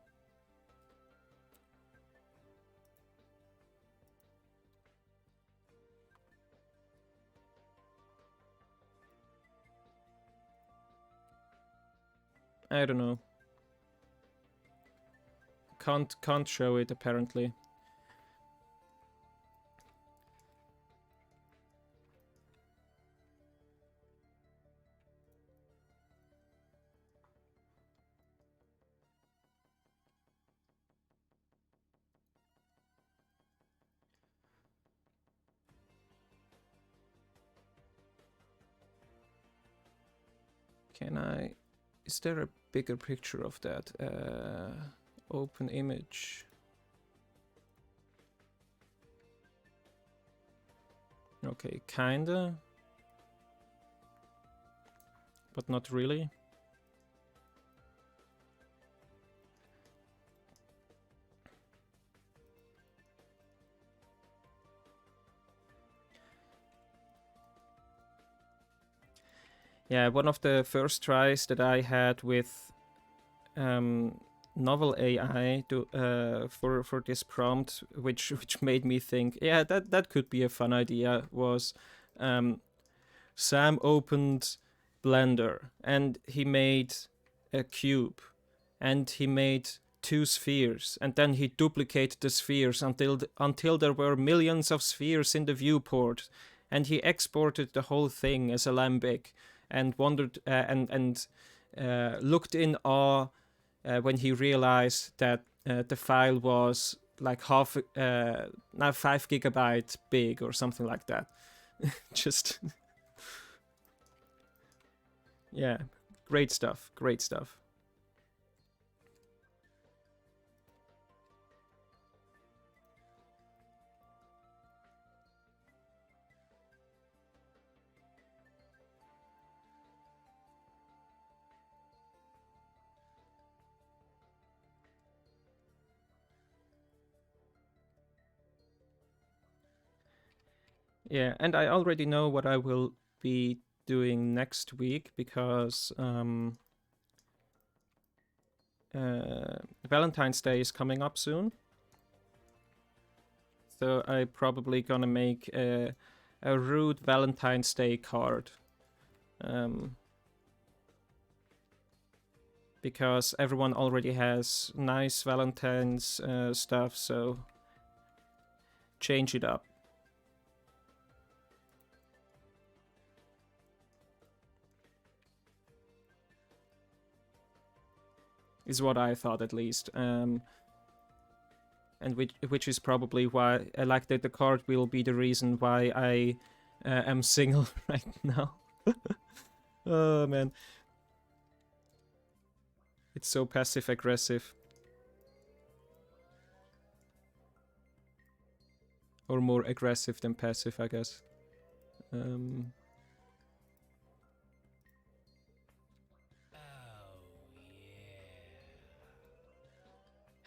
I don't know. Can't show it apparently. Can I? Is there a bigger picture of that? Open image. Okay, kinda. But not really. Yeah, one of the first tries that I had with Novel AI for this prompt, which made me think, yeah, that could be a fun idea, was Sam opened Blender and he made a cube and he made 2 spheres, and then he duplicated the spheres until there were millions of spheres in the viewport, and he exported the whole thing as Alembic and wondered and looked in awe when he realized that the file was like now 5 gigabyte big or something like that. Just yeah, great stuff. Yeah, and I already know what I will be doing next week because Valentine's Day is coming up soon. So I probably gonna make a rude Valentine's Day card. Because everyone already has nice Valentine's stuff, so change it up. Is what I thought, at least. And which is probably why I like that the card will be the reason why I am single right now. Oh man, it's so passive aggressive, or more aggressive than passive, I guess.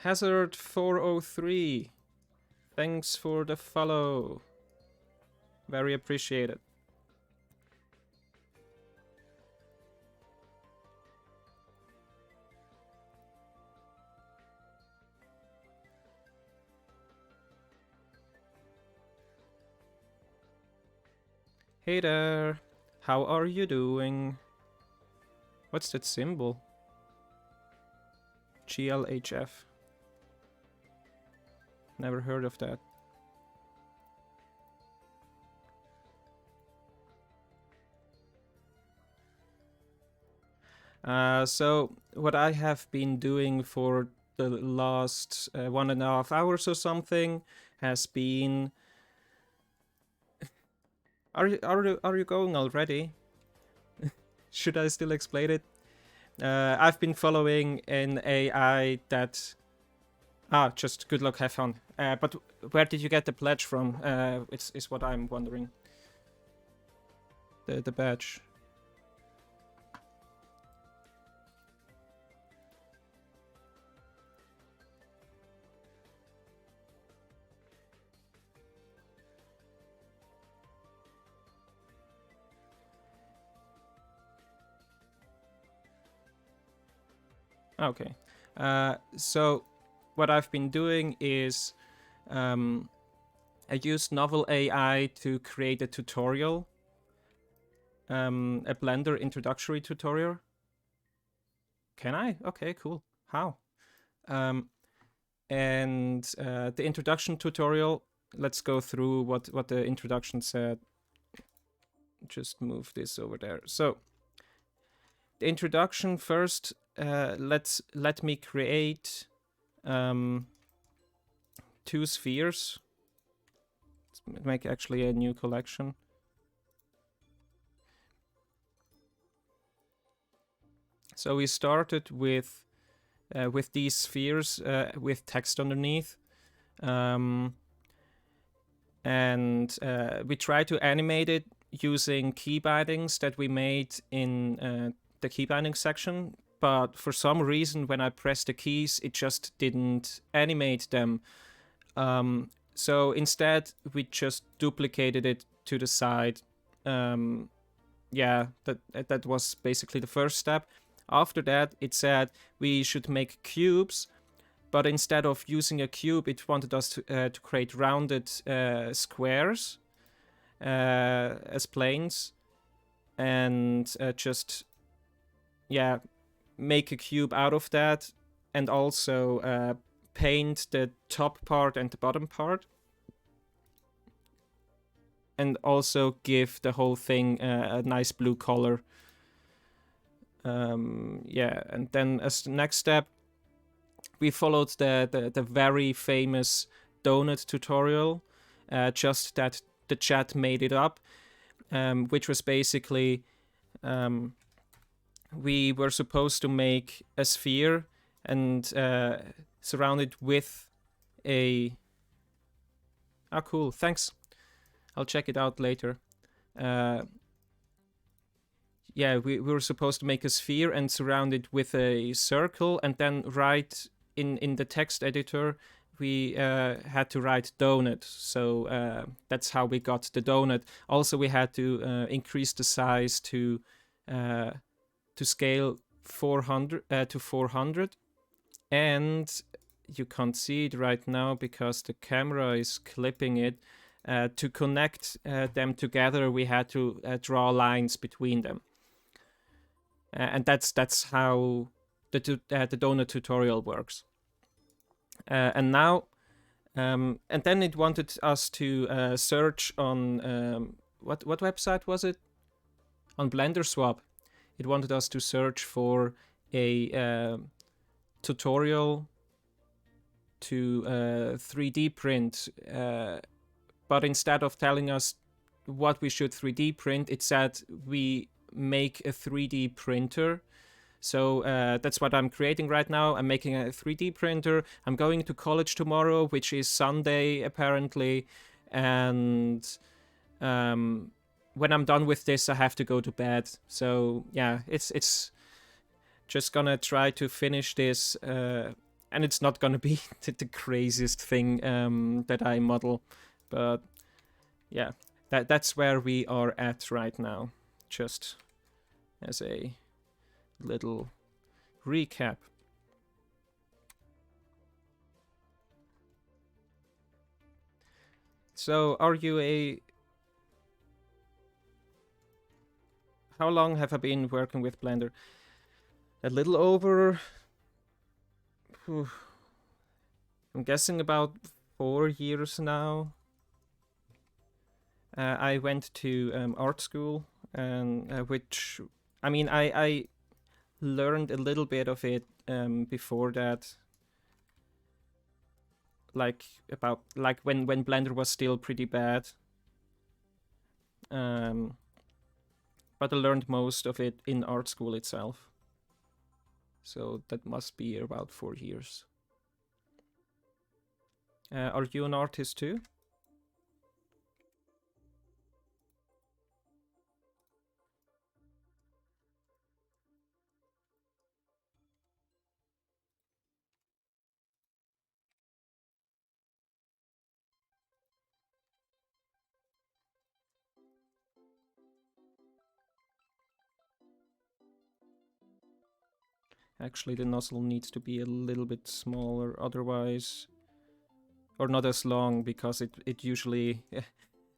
Hazard 403, thanks for the follow. Very appreciated. Hey there, how are you doing? What's that symbol? GLHF. Never heard of that. So what I have been doing for the last 1.5 hours or something has been... Are you going already? Should I still explain it? I've been following an AI that... just good luck, have fun. But where did you get the pledge from? It's what I'm wondering. The badge. Okay. So what I've been doing is I used Novel AI to create a tutorial, a Blender introductory tutorial. Can I? Okay, cool. How? And the introduction tutorial, let's go through what the introduction said. Just move this over there. So the introduction first, let me create 2 spheres. Let's make actually a new collection. So we started with these spheres with text underneath, and we tried to animate it using key bindings that we made in the key binding section. But for some reason, when I pressed the keys, it just didn't animate them. So instead, we just duplicated it to the side. Yeah, that was basically the first step. After that, it said we should make cubes, but instead of using a cube, it wanted us to create rounded squares as planes, and just, yeah, make a cube out of that, and also paint the top part and the bottom part, and also give the whole thing a nice blue color. Yeah, and then as the next step, we followed the very famous donut tutorial, just that the chat made it up, which was basically we were supposed to make a sphere and surround it with a... Ah, cool, thanks. I'll check it out later. Yeah, we were supposed to make a sphere and surround it with a circle, and then write in the text editor, we had to write donut, so that's how we got the donut. Also, we had to increase the size to scale 400 to 400, and you can't see it right now because the camera is clipping it. To connect them together, we had to draw lines between them, and that's how the donut tutorial works. And now, and then it wanted us to search on what website was it? On Blender Swap. It wanted us to search for a tutorial to 3D print, but instead of telling us what we should 3D print, it said we make a 3D printer. So that's what I'm creating right now. I'm making a 3D printer. I'm going to college tomorrow, which is Sunday apparently, and when I'm done with this, I have to go to bed. So yeah, it's just gonna try to finish this, and it's not gonna be the craziest thing that I model, but yeah, that's where we are at right now, just as a little recap. So are you a... How long have I been working with Blender? A little over... I'm guessing about 4 years now. I went to art school, and which... I mean, I learned a little bit of it before that, like when Blender was still pretty bad, but I learned most of it in art school itself, so that must be about 4 years. Are you an artist too? Actually, the nozzle needs to be a little bit smaller, otherwise, or not as long, because it usually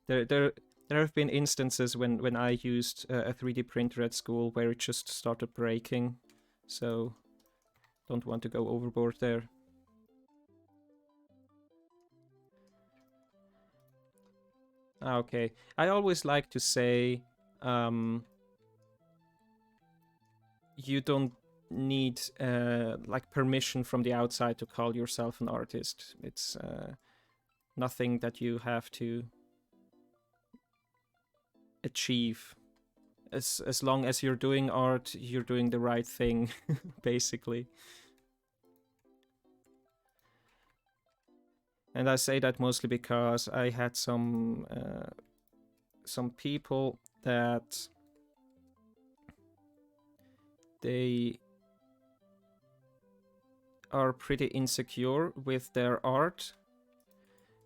there have been instances when I used a 3D printer at school where it just started breaking, so don't want to go overboard there. Okay, I always like to say you don't need like permission from the outside to call yourself an artist. It's nothing that you have to achieve. As long as you're doing art, you're doing the right thing, basically. And I say that mostly because I had some people that they are pretty insecure with their art,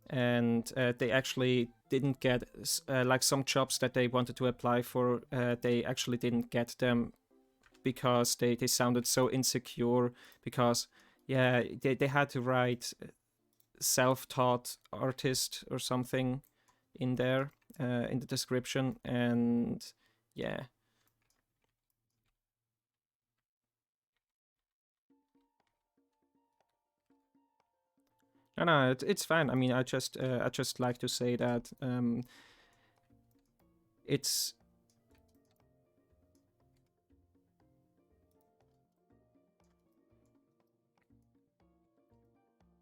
and they actually didn't get like some jobs that they wanted to apply for, they actually didn't get them because they sounded so insecure, because yeah, they had to write self-taught artist or something in there in the description, and yeah. No, it's fine. I mean, I just like to say that it's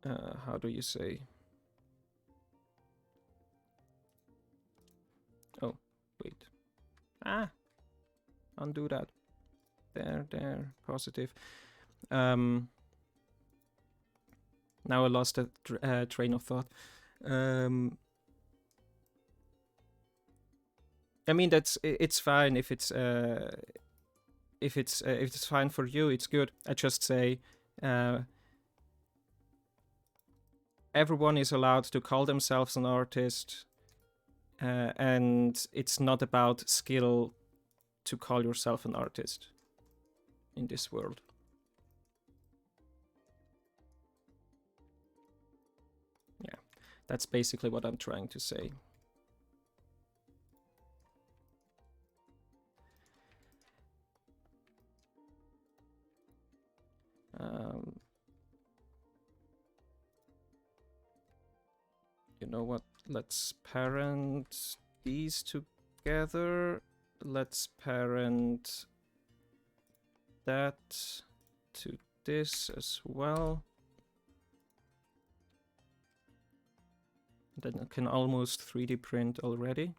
how do you say? Oh, wait. Undo that. There, positive. Now I lost a train of thought. I mean, it's fine if it's fine for you, it's good. I just say everyone is allowed to call themselves an artist, and it's not about skill to call yourself an artist in this world. Yeah, that's basically what I'm trying to say. You know what? Let's parent these together. Let's parent that to this as well. Then I can almost 3D print already.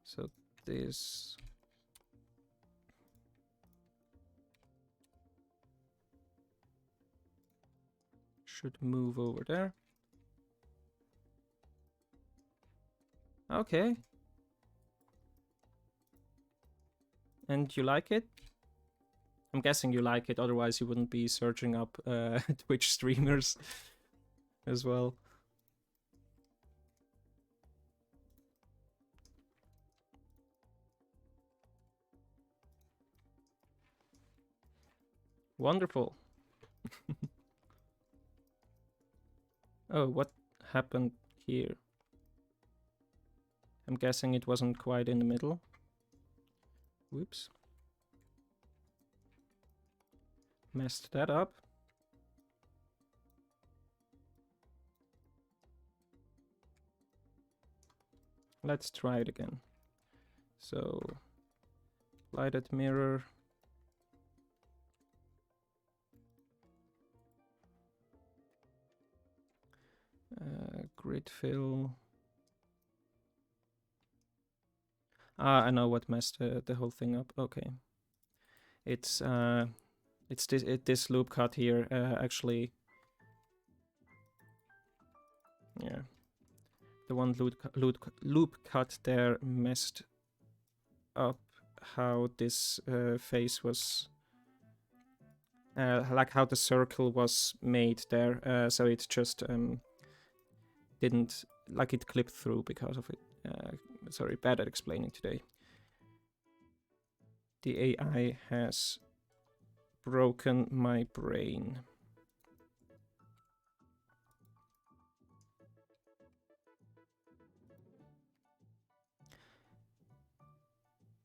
So this should move over there. Okay. And you like it? I'm guessing you like it, otherwise you wouldn't be searching up Twitch streamers as well. Wonderful. Oh, what happened here? I'm guessing it wasn't quite in the middle. Whoops. Messed that up. Let's try it again. So, lighted mirror. Grid fill. Ah, I know what messed the whole thing up. Okay, it's this loop cut here actually. Yeah, the one loop cut there messed up how this face was, like how the circle was made there. So it just didn't, like, it clipped through because of it. Sorry, bad at explaining today. The AI has broken my brain.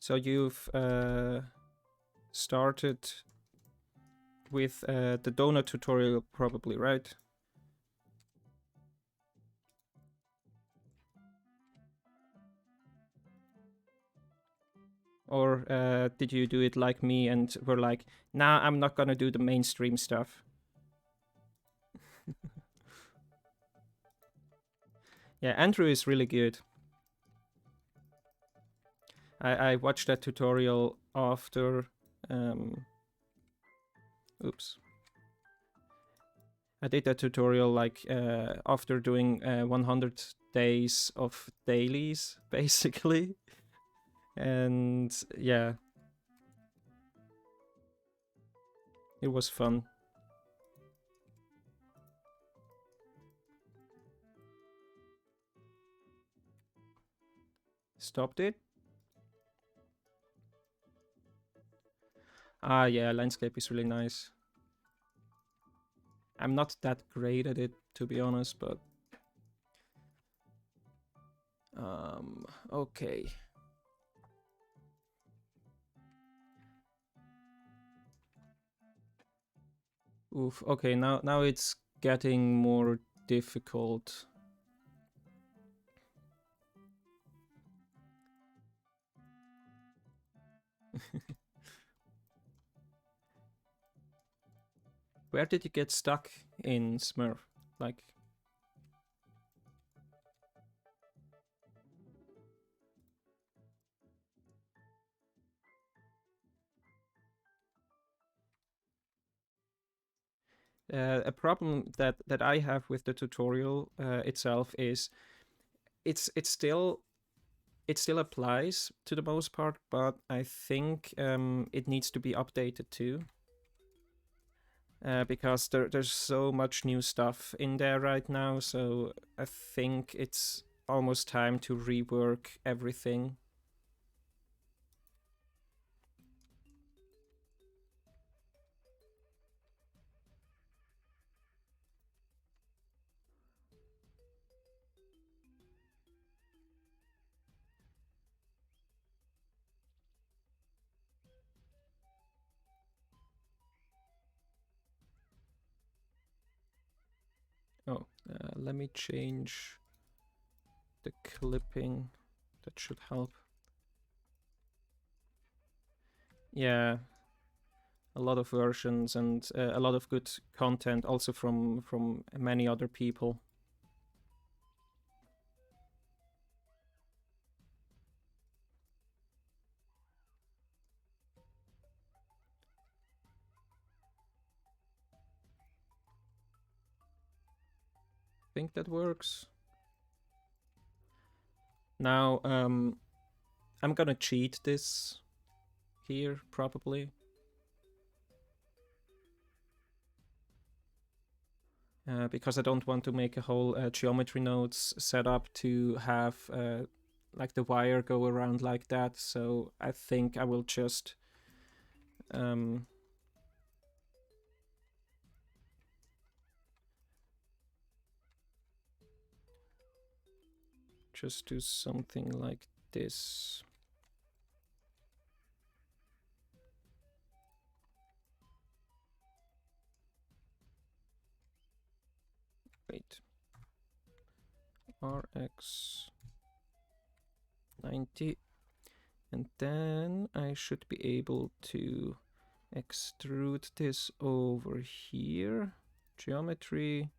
So you've started with the donut tutorial probably, right? Or did you do it like me and were like, nah, I'm not gonna do the mainstream stuff? Yeah, Andrew is really good. I watched that tutorial after... oops. I did that tutorial like after doing 100 days of dailies, basically. And yeah, it was fun. Stopped it. Ah, yeah, landscape is really nice. I'm not that great at it, to be honest, but... okay. Oof, okay, now it's getting more difficult. Where did you get stuck in Smurf? Like... a problem that I have with the tutorial itself is it still applies to the most part, but I think it needs to be updated too. because there's so much new stuff in there right now, so I think it's almost time to rework everything. Oh, let me change the clipping. That should help. Yeah, a lot of versions and a lot of good content also from many other people. Think that works. Now, I'm gonna cheat this here, probably. Because I don't want to make a whole geometry nodes setup to have like the wire go around like that. So I think I will just do something like this. Wait. RX 90. And then I should be able to extrude this over here. Geometry.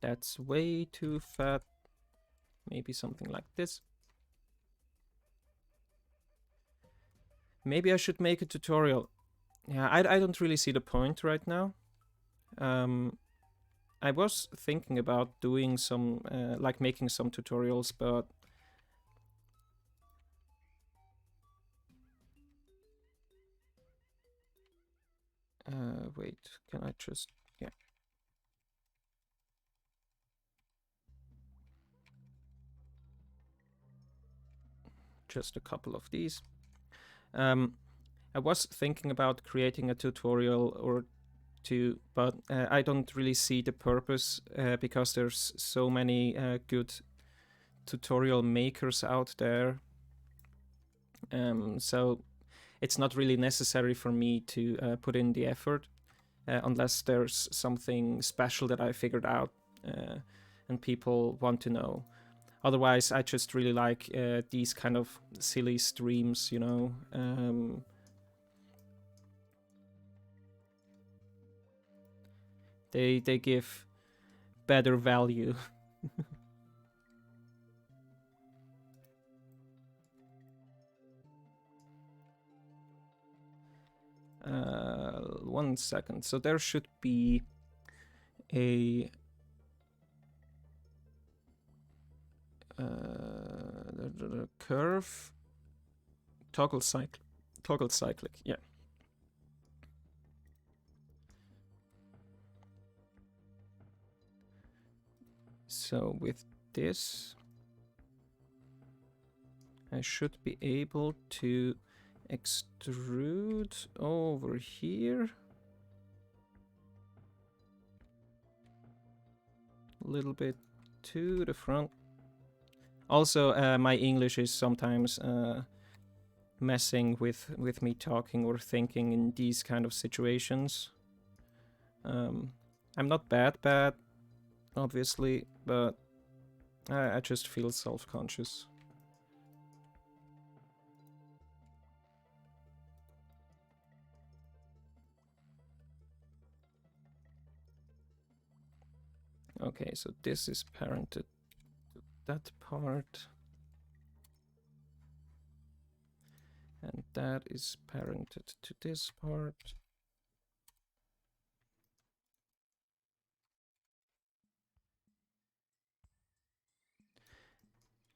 That's way too fat. Maybe something like this. Maybe I should make a tutorial. Yeah, I don't really see the point right now. I was thinking about doing some, like making some tutorials, but wait, can I just, yeah. Just a couple of these. I was thinking about creating a tutorial or two, but I don't really see the purpose because there's so many good tutorial makers out there. So it's not really necessary for me to put in the effort unless there's something special that I figured out and people want to know. Otherwise, I just really like these kind of silly streams, you know. They give better value. 1 second. So there should be a curve toggle cyclic. Yeah. So with this, I should be able to extrude over here. A little bit to the front. Also, my English is sometimes messing with me talking or thinking in these kind of situations. I'm not bad, obviously, but I just feel self-conscious. Okay, so this is parented to that part. And that is parented to this part.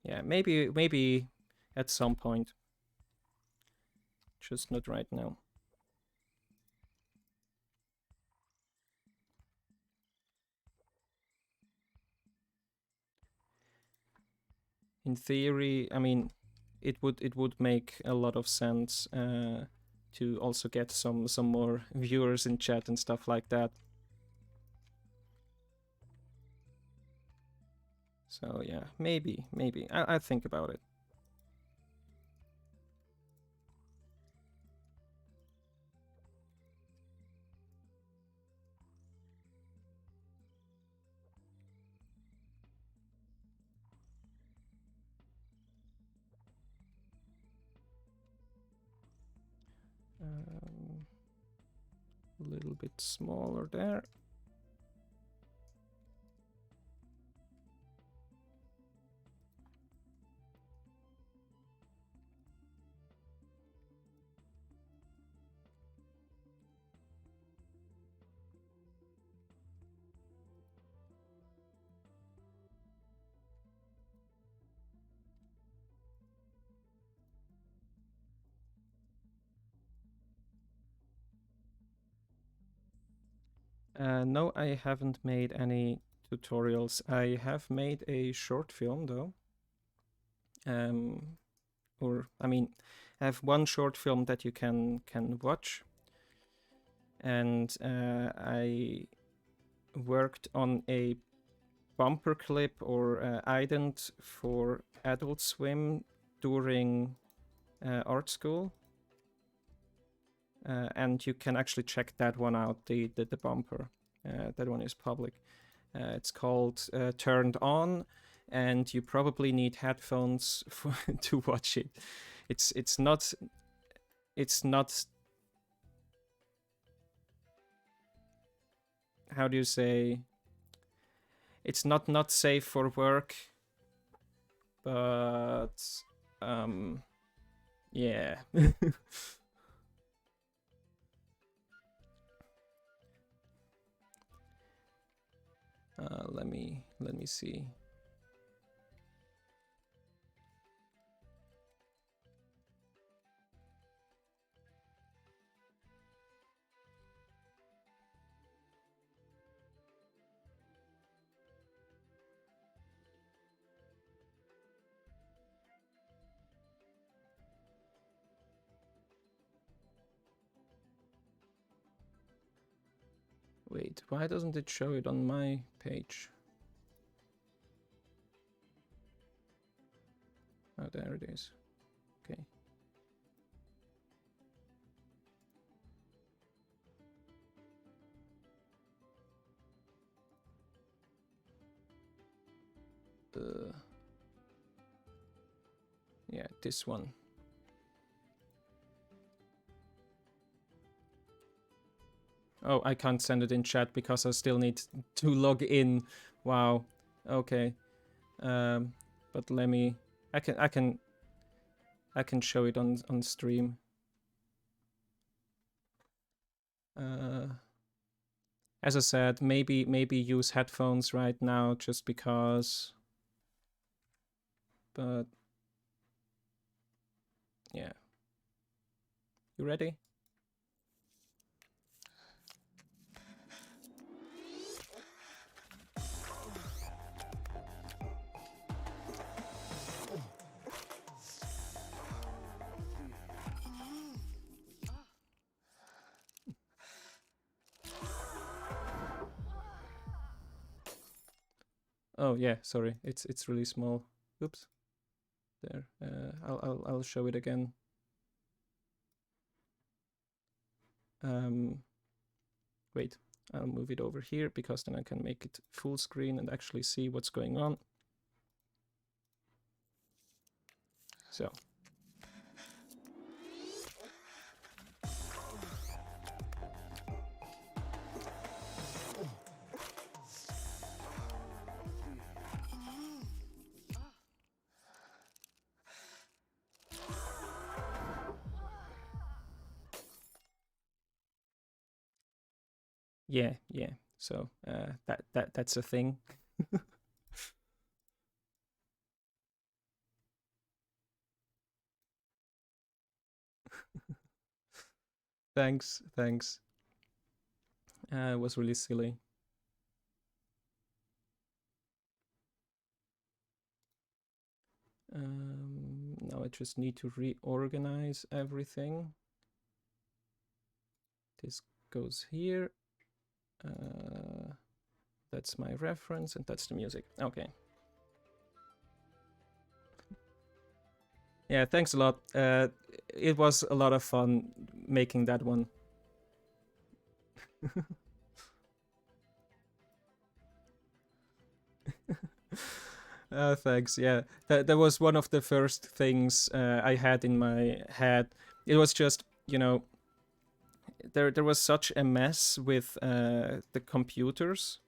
Yeah, maybe at some point. Just not right now. in theory, I mean, it would make a lot of sense to also get some more viewers in chat and stuff like that. So yeah, maybe I think about it. A little bit smaller there. No, I haven't made any tutorials. I have made a short film though. Or I mean, I have one short film that you can watch, and I worked on a bumper clip or ident for Adult Swim during art school. And you can actually check that one out, the bumper. That one is public. It's called Turned On, and you probably need headphones to watch it. It's not how do you say, it's not safe for work, but yeah. Let me see. Wait, why doesn't it show it on my page? Oh, there it is. Okay. Yeah, this one. Oh, I can't send it in chat because I still need to log in. Wow. Okay. But let me. I can show it on stream. As I said, maybe use headphones right now just because. But yeah. You ready? Oh yeah, sorry. It's really small. Oops. There. I'll show it again. Wait, I'll move it over here because then I can make it full screen and actually see what's going on. So. Yeah. So that's a thing. Thanks. It was really silly. Now I just need to reorganize everything. This goes here. That's my reference, and that's the music. Okay. Yeah, thanks a lot. It was a lot of fun making that one. Thanks. Yeah, that was one of the first things I had in my head. It was just, there was such a mess with the computers.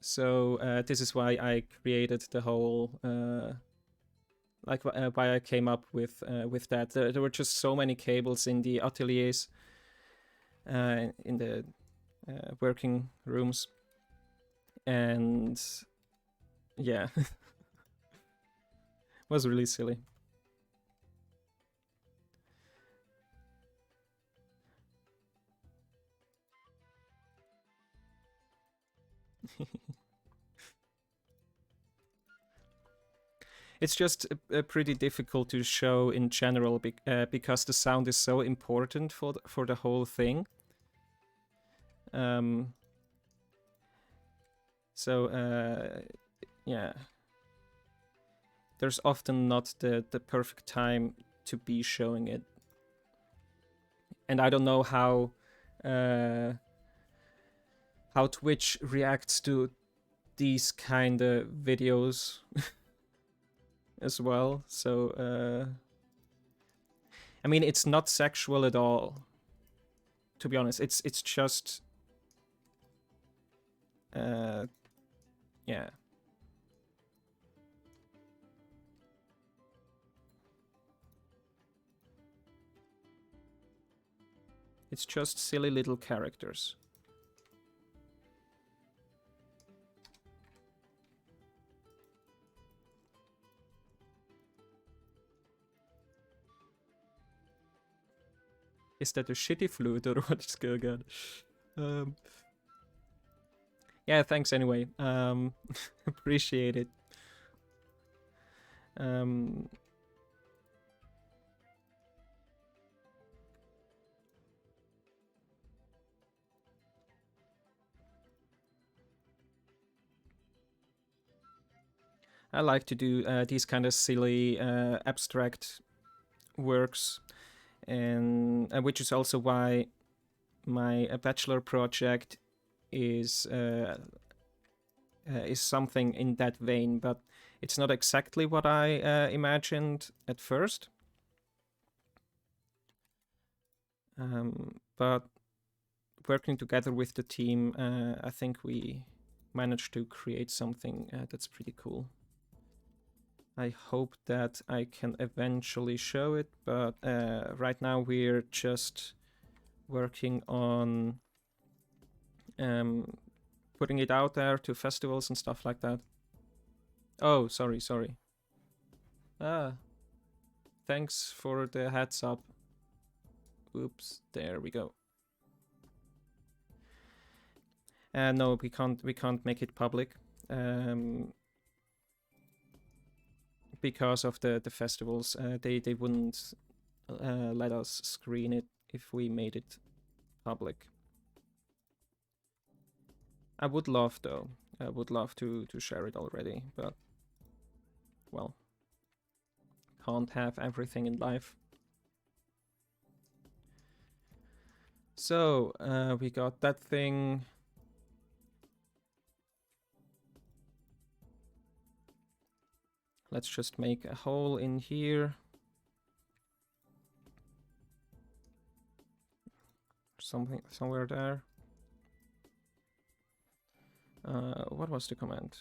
So this is why I created the whole, why I came up with that. There were just so many cables in the ateliers, in the working rooms, and yeah, it was really silly. It's just pretty difficult to show in general because the sound is so important for the whole thing. So yeah, there's often not the perfect time to be showing it, and I don't know how Twitch reacts to these kind of videos as well. So I mean, it's not sexual at all, to be honest. It's just yeah. It's just silly little characters. Is that a shitty flute or what's going on? Yeah, thanks anyway. Appreciate it. I like to do these kind of silly abstract works, and which is also why my bachelor project is something in that vein, but it's not exactly what I imagined at first. But working together with the team, I think we managed to create something that's pretty cool. I hope that I can eventually show it, but right now we're just working on putting it out there to festivals and stuff like that. Oh, sorry. Thanks for the heads up. Oops, there we go. No, we can't make it public. Because of the festivals, they wouldn't let us screen it if we made it public. I would love, though. I would love to share it already, but well, can't have everything in life. So we got that thing. Let's just make a hole in here. Something somewhere there. What was the command?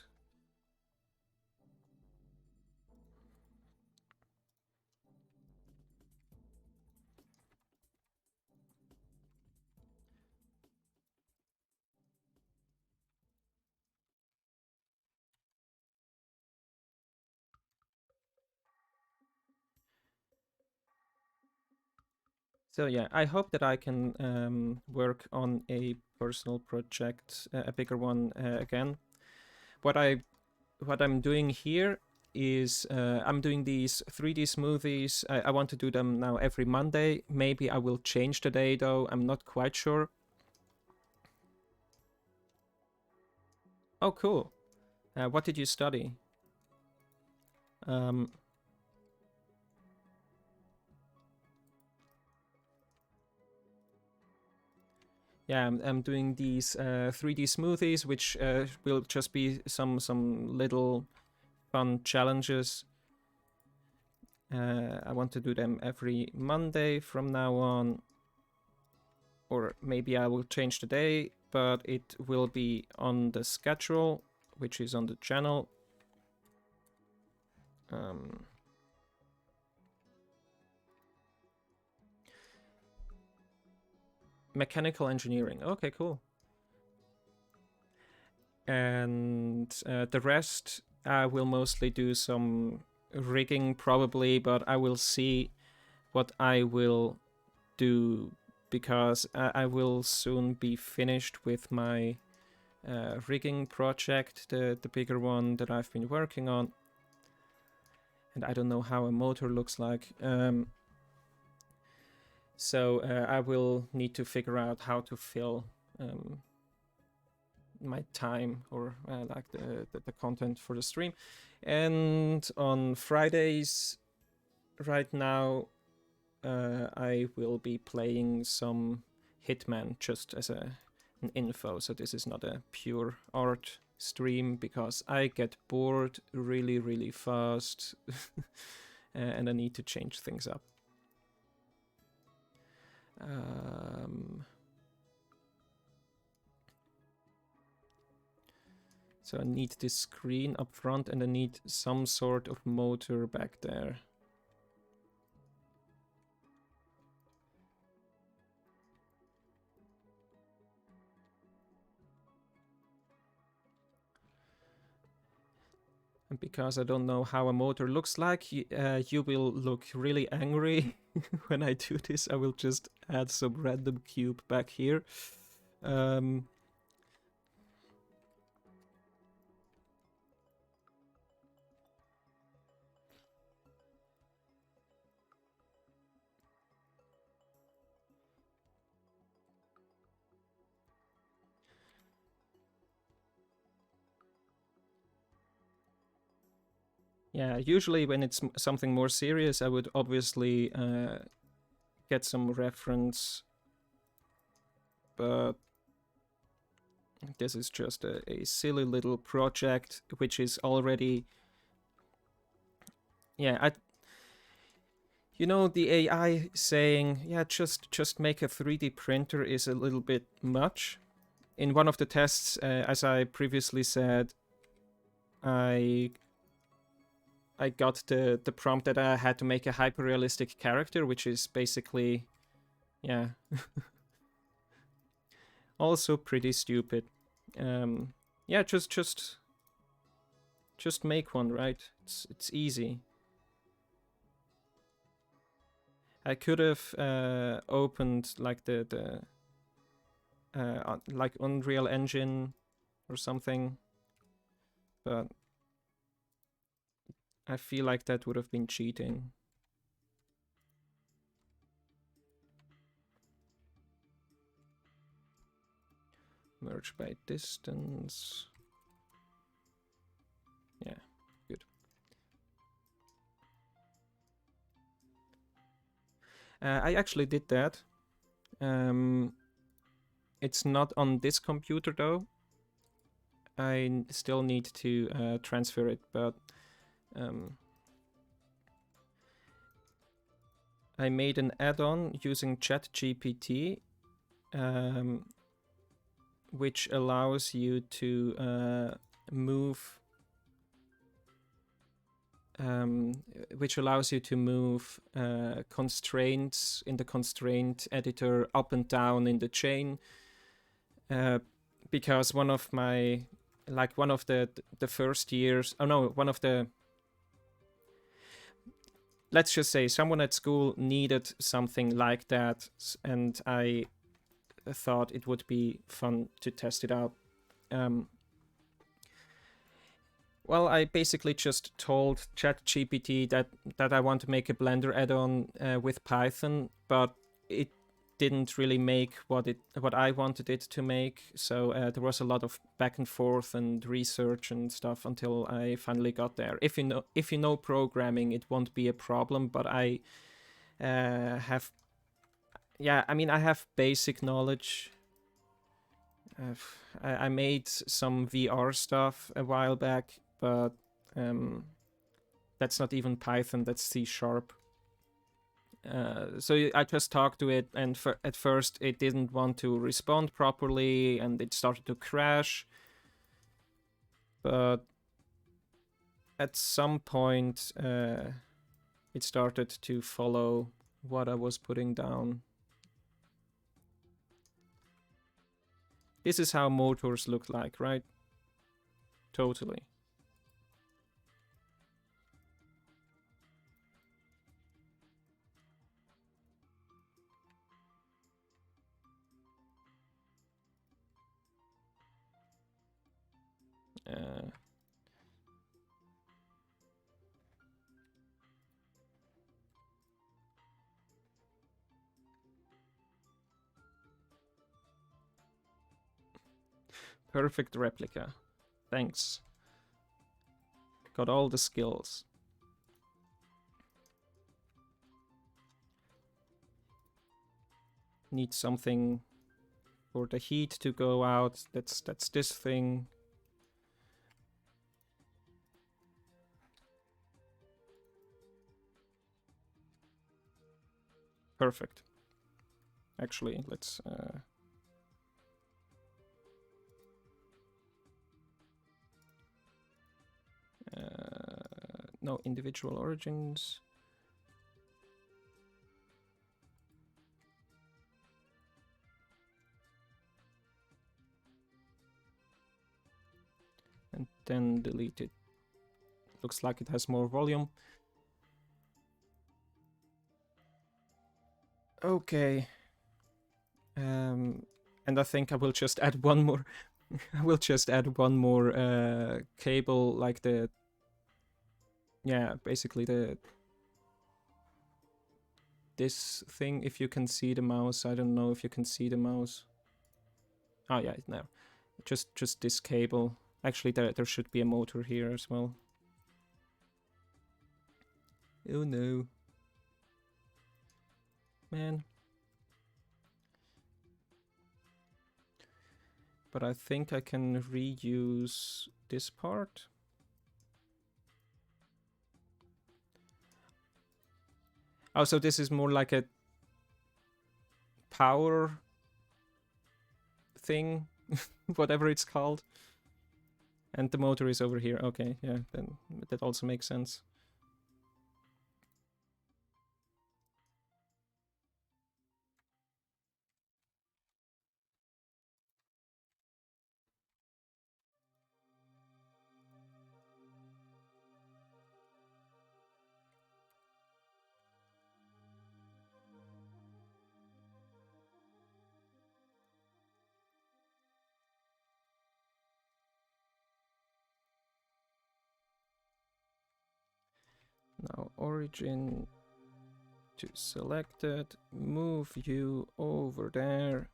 So yeah, I hope that I can work on a personal project, a bigger one again. What I'm doing here is I'm doing these 3D smoothies. I want to do them now every Monday. Maybe I will change the day though. I'm not quite sure. Oh, cool. What did you study? Yeah, I'm doing these 3D smoothies, which will just be some little fun challenges. I want to do them every Monday from now on, or maybe I will change the day, but it will be on the schedule, which is on the channel. Mechanical engineering. Okay, cool. And the rest, I will mostly do some rigging probably, but I will see what I will do, because I will soon be finished with my rigging project, the bigger one that I've been working on. And I don't know how a motor looks like. So I will need to figure out how to fill my time, or like the content for the stream. And on Fridays, right now, I will be playing some Hitman just as an info. So this is not a pure art stream, because I get bored really, really fast and I need to change things up. So I need this screen up front, and I need some sort of motor back there. And because I don't know how a motor looks like, you will look really angry when I do this. I will just add some random cube back here. Yeah, usually when it's something more serious, I would obviously get some reference, but this is just a silly little project, which is already... Yeah, you know, the AI saying, yeah, just make a 3D printer is a little bit much. In one of the tests, as I previously said, I got the prompt that I had to make a hyper-realistic character, which is basically, yeah, also pretty stupid. Yeah, just make one, right? It's easy. I could have opened like the like Unreal Engine or something, but I feel like that would have been cheating. Merge by distance. Yeah, good. I actually did that. It's not on this computer though. I still need to transfer it, but I made an add-on using ChatGPT, which allows you to move constraints in the constraint editor up and down in the chain, because one of the first years, one of the, let's just say someone at school needed something like that, and I thought it would be fun to test it out. Well, I basically just told ChatGPT that I want to make a Blender add-on with Python, but it didn't really make what I wanted it to make. So there was a lot of back and forth and research and stuff until I finally got there. If you know programming, it won't be a problem. But I have, yeah, I mean, I have basic knowledge. I made some VR stuff a while back, but that's not even Python, that's C#. So I just talked to it, and at first it didn't want to respond properly, and it started to crash. But at some point, it started to follow what I was putting down. This is how motors look like, right? Totally. Perfect replica. Thanks. Got all the skills. Need something for the heat to go out. That's this thing. Perfect. Actually, let's no individual origins. And then delete it. Looks like it has more volume. Okay. And I think I will just add one more. I will just add one more cable, like the. Yeah, basically this thing. If you can see the mouse, I don't know if you can see the mouse. Oh yeah, no, just this cable. Actually, there should be a motor here as well. Oh no, man. But I think I can reuse this part. Oh, so this is more like a power thing, whatever it's called. And the motor is over here. Okay, yeah, then that also makes sense. Now origin to selected, move you over there.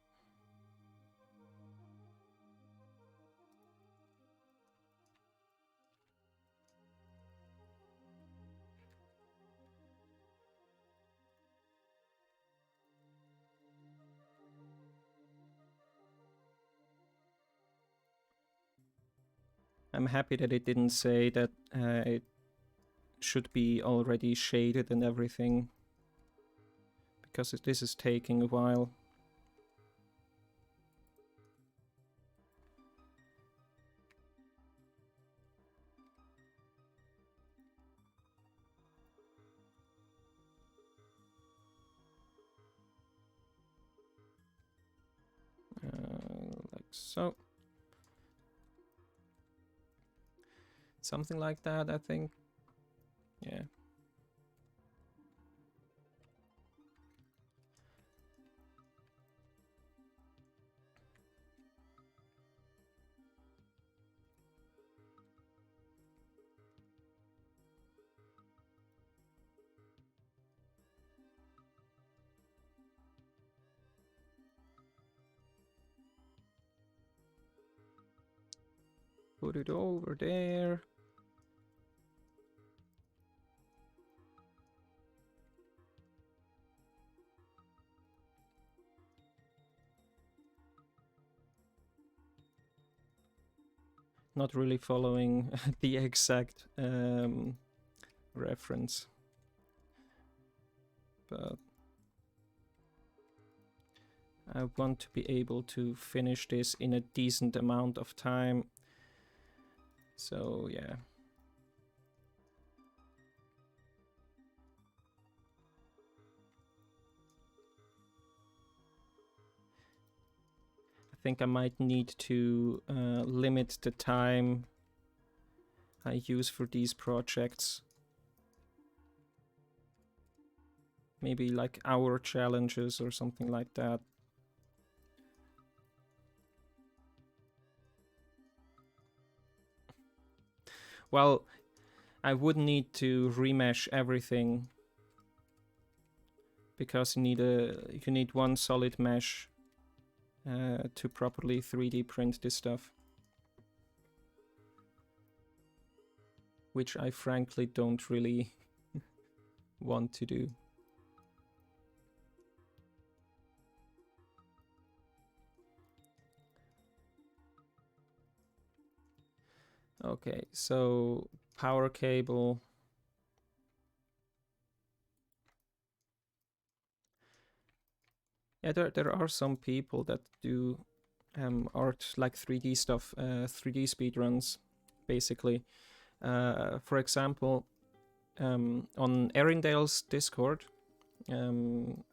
I'm happy that it didn't say that it should be already shaded and everything, because this is taking a while. Like so. Something like that, I think. Yeah. Put it over there. Not really following the exact reference, but I want to be able to finish this in a decent amount of time. So yeah. I think I might need to limit the time I use for these projects. Maybe like hour challenges or something like that. Well, I would need to remesh everything because you need one solid mesh to properly 3D print this stuff, which I frankly don't really want to do. Okay, so power cable. Yeah, there are some people that do art like 3D stuff, 3D speedruns, basically. For example, on Erindale's Discord, he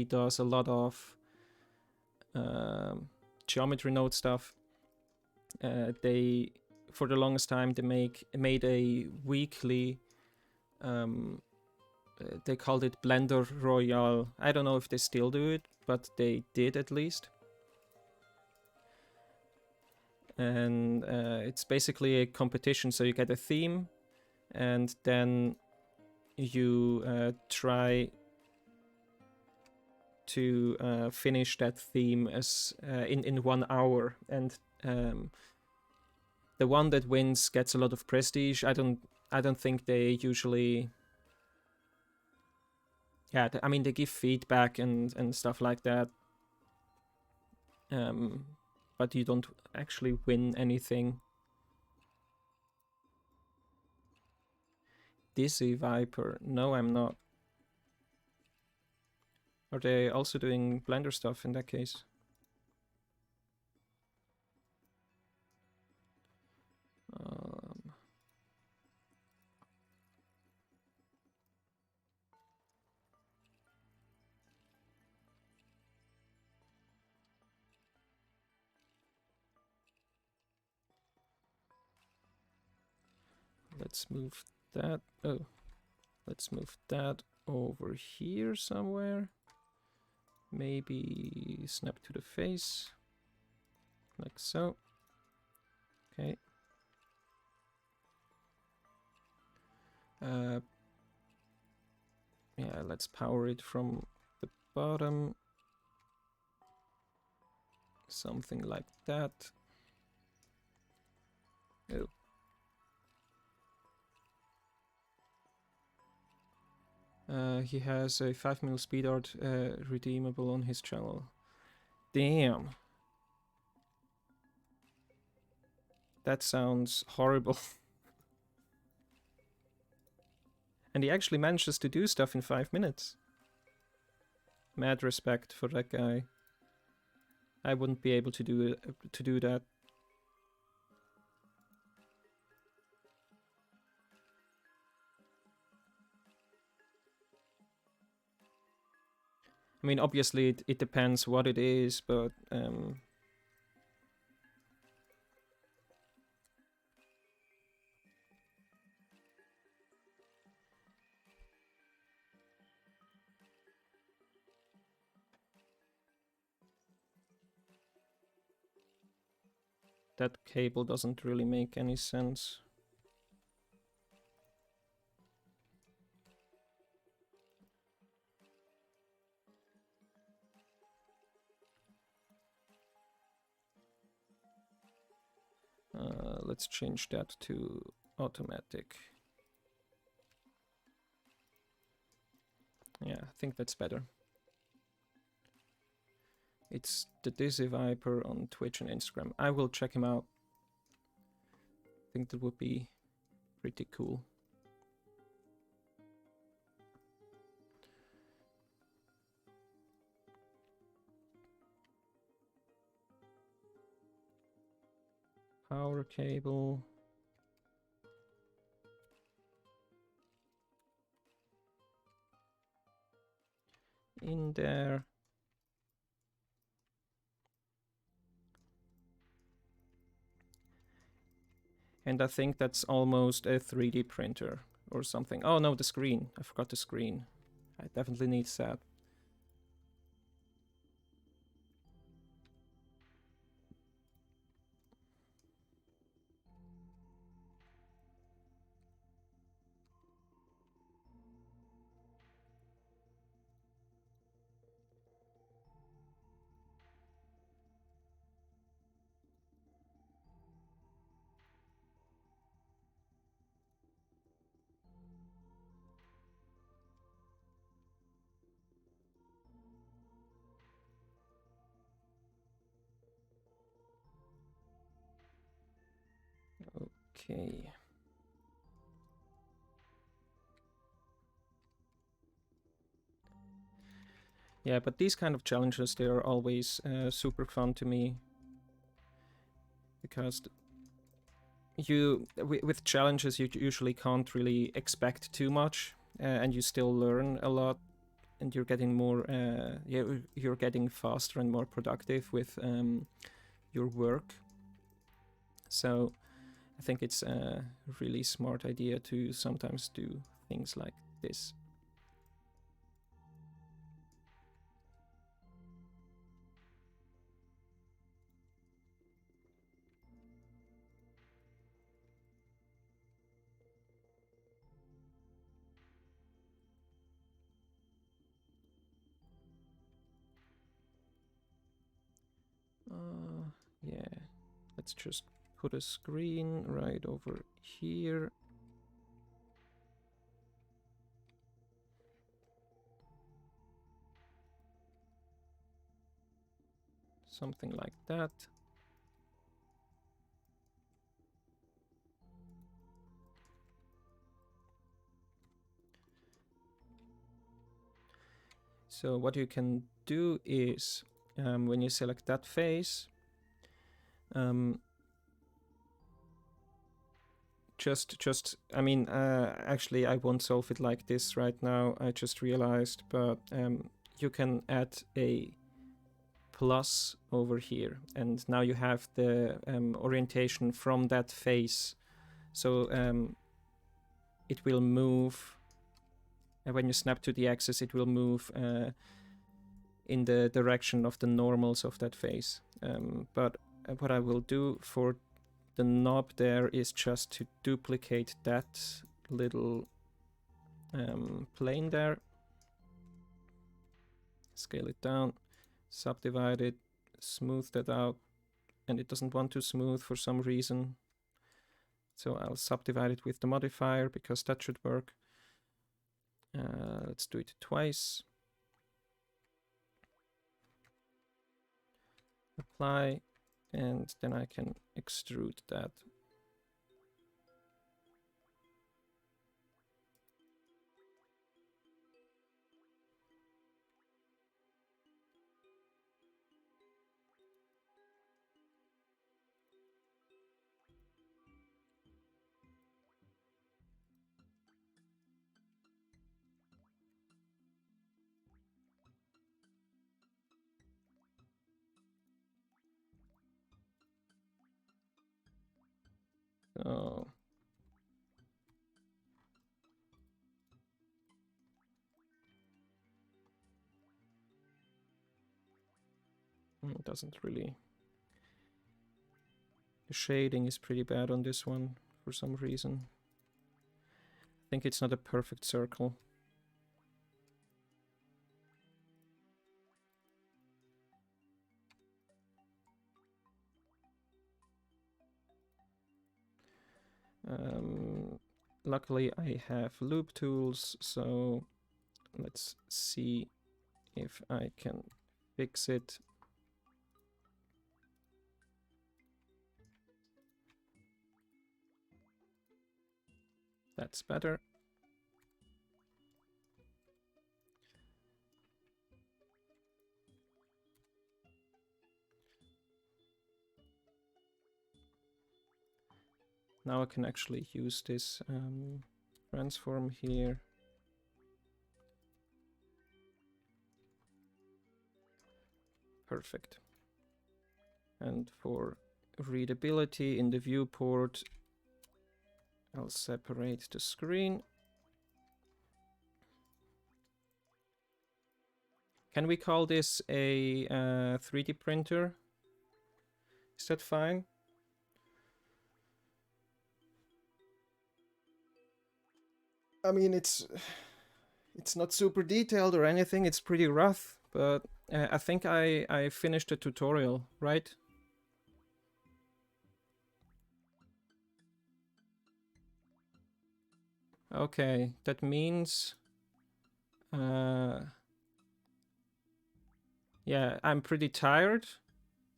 does a lot of geometry node stuff. They, for the longest time, they made a weekly. They called it Blender Royale. I don't know if they still do it, but they did at least. And it's basically a competition. So you get a theme, and then you try to finish that theme as in 1 hour. And the one that wins gets a lot of prestige. I don't think they usually. Yeah, I mean, they give feedback and stuff like that. But you don't actually win anything. Dizzy Viper. No, I'm not. Are they also doing Blender stuff in that case? Let's move that. Oh, let's move that over here somewhere. Maybe snap to the face, like so. Okay. Yeah, let's power it from the bottom. Something like that. Oh. He has a 5mm speed art redeemable on his channel. Damn. That sounds horrible. And he actually manages to do stuff in 5 minutes. Mad respect for that guy. I wouldn't be able to do that. I mean, obviously it depends what it is, but that cable doesn't really make any sense. Let's change that to automatic. Yeah, I think that's better. It's the Dizzy Viper on Twitch and Instagram. I will check him out. I think that would be pretty cool. Power cable. In there. And I think that's almost a 3D printer or something. Oh no, the screen. I forgot the screen. I definitely need that. Okay. Yeah, but these kind of challenges, they are always super fun to me. Because with challenges, you usually can't really expect too much. And you still learn a lot. And you're getting more, you're getting faster and more productive with your work. So I think it's a really smart idea to sometimes do things like this. Yeah, let's just put a screen right over here. Something like that. So what you can do is, when you select that face, I mean, actually I won't solve it like this right now, I just realized, but you can add a plus over here, and now you have the orientation from that face. So it will move, when you snap to the axis, it will move in the direction of the normals of that face. But what I will do for the knob there is just to duplicate that little plane there, scale it down, subdivide it, smooth that out, and it doesn't want to smooth for some reason. So I'll subdivide it with the modifier because that should work. Let's do it twice. Apply, and then I can extrude that. So it doesn't really. The shading is pretty bad on this one for some reason. I think it's not a perfect circle. Luckily I have loop tools, so let's see if I can fix it. That's better. Now I can actually use this transform here. Perfect. And for readability in the viewport, I'll separate the screen. Can we call this a 3D printer? Is that fine? I mean, it's not super detailed or anything. It's pretty rough, but I think I finished the tutorial, right? Okay, that means yeah, I'm pretty tired,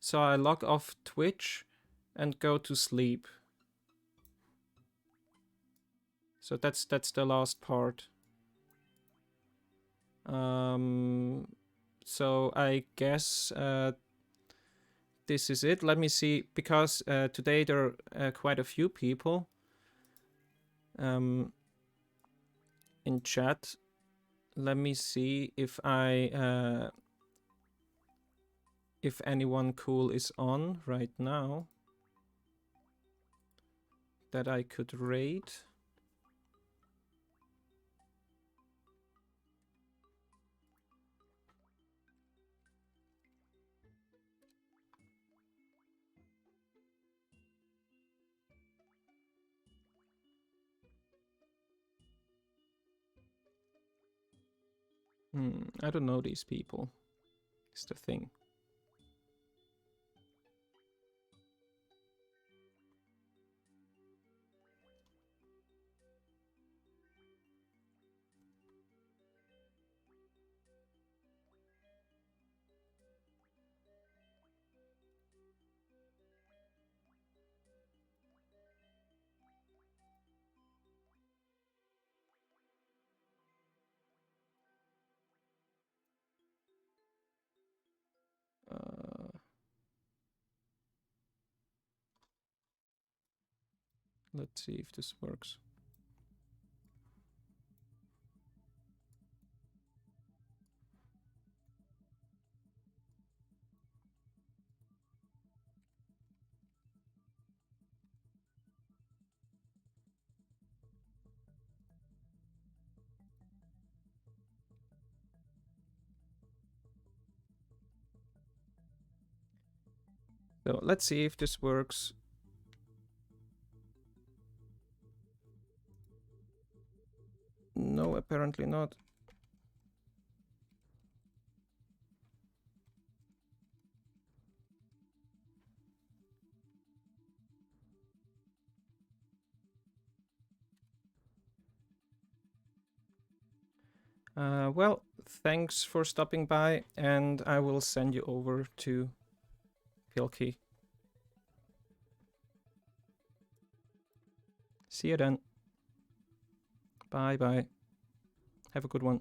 so I log off Twitch and go to sleep. So that's the last part. So I guess this is it. Let me see, because today there are quite a few people in chat. Let me see if if anyone cool is on right now that I could raid. I don't know these people. It's the thing. Let's see if this works. So let's see if this works. No, apparently not. Well, thanks for stopping by, and I will send you over to Pilkey. See you then. Bye bye. Have a good one.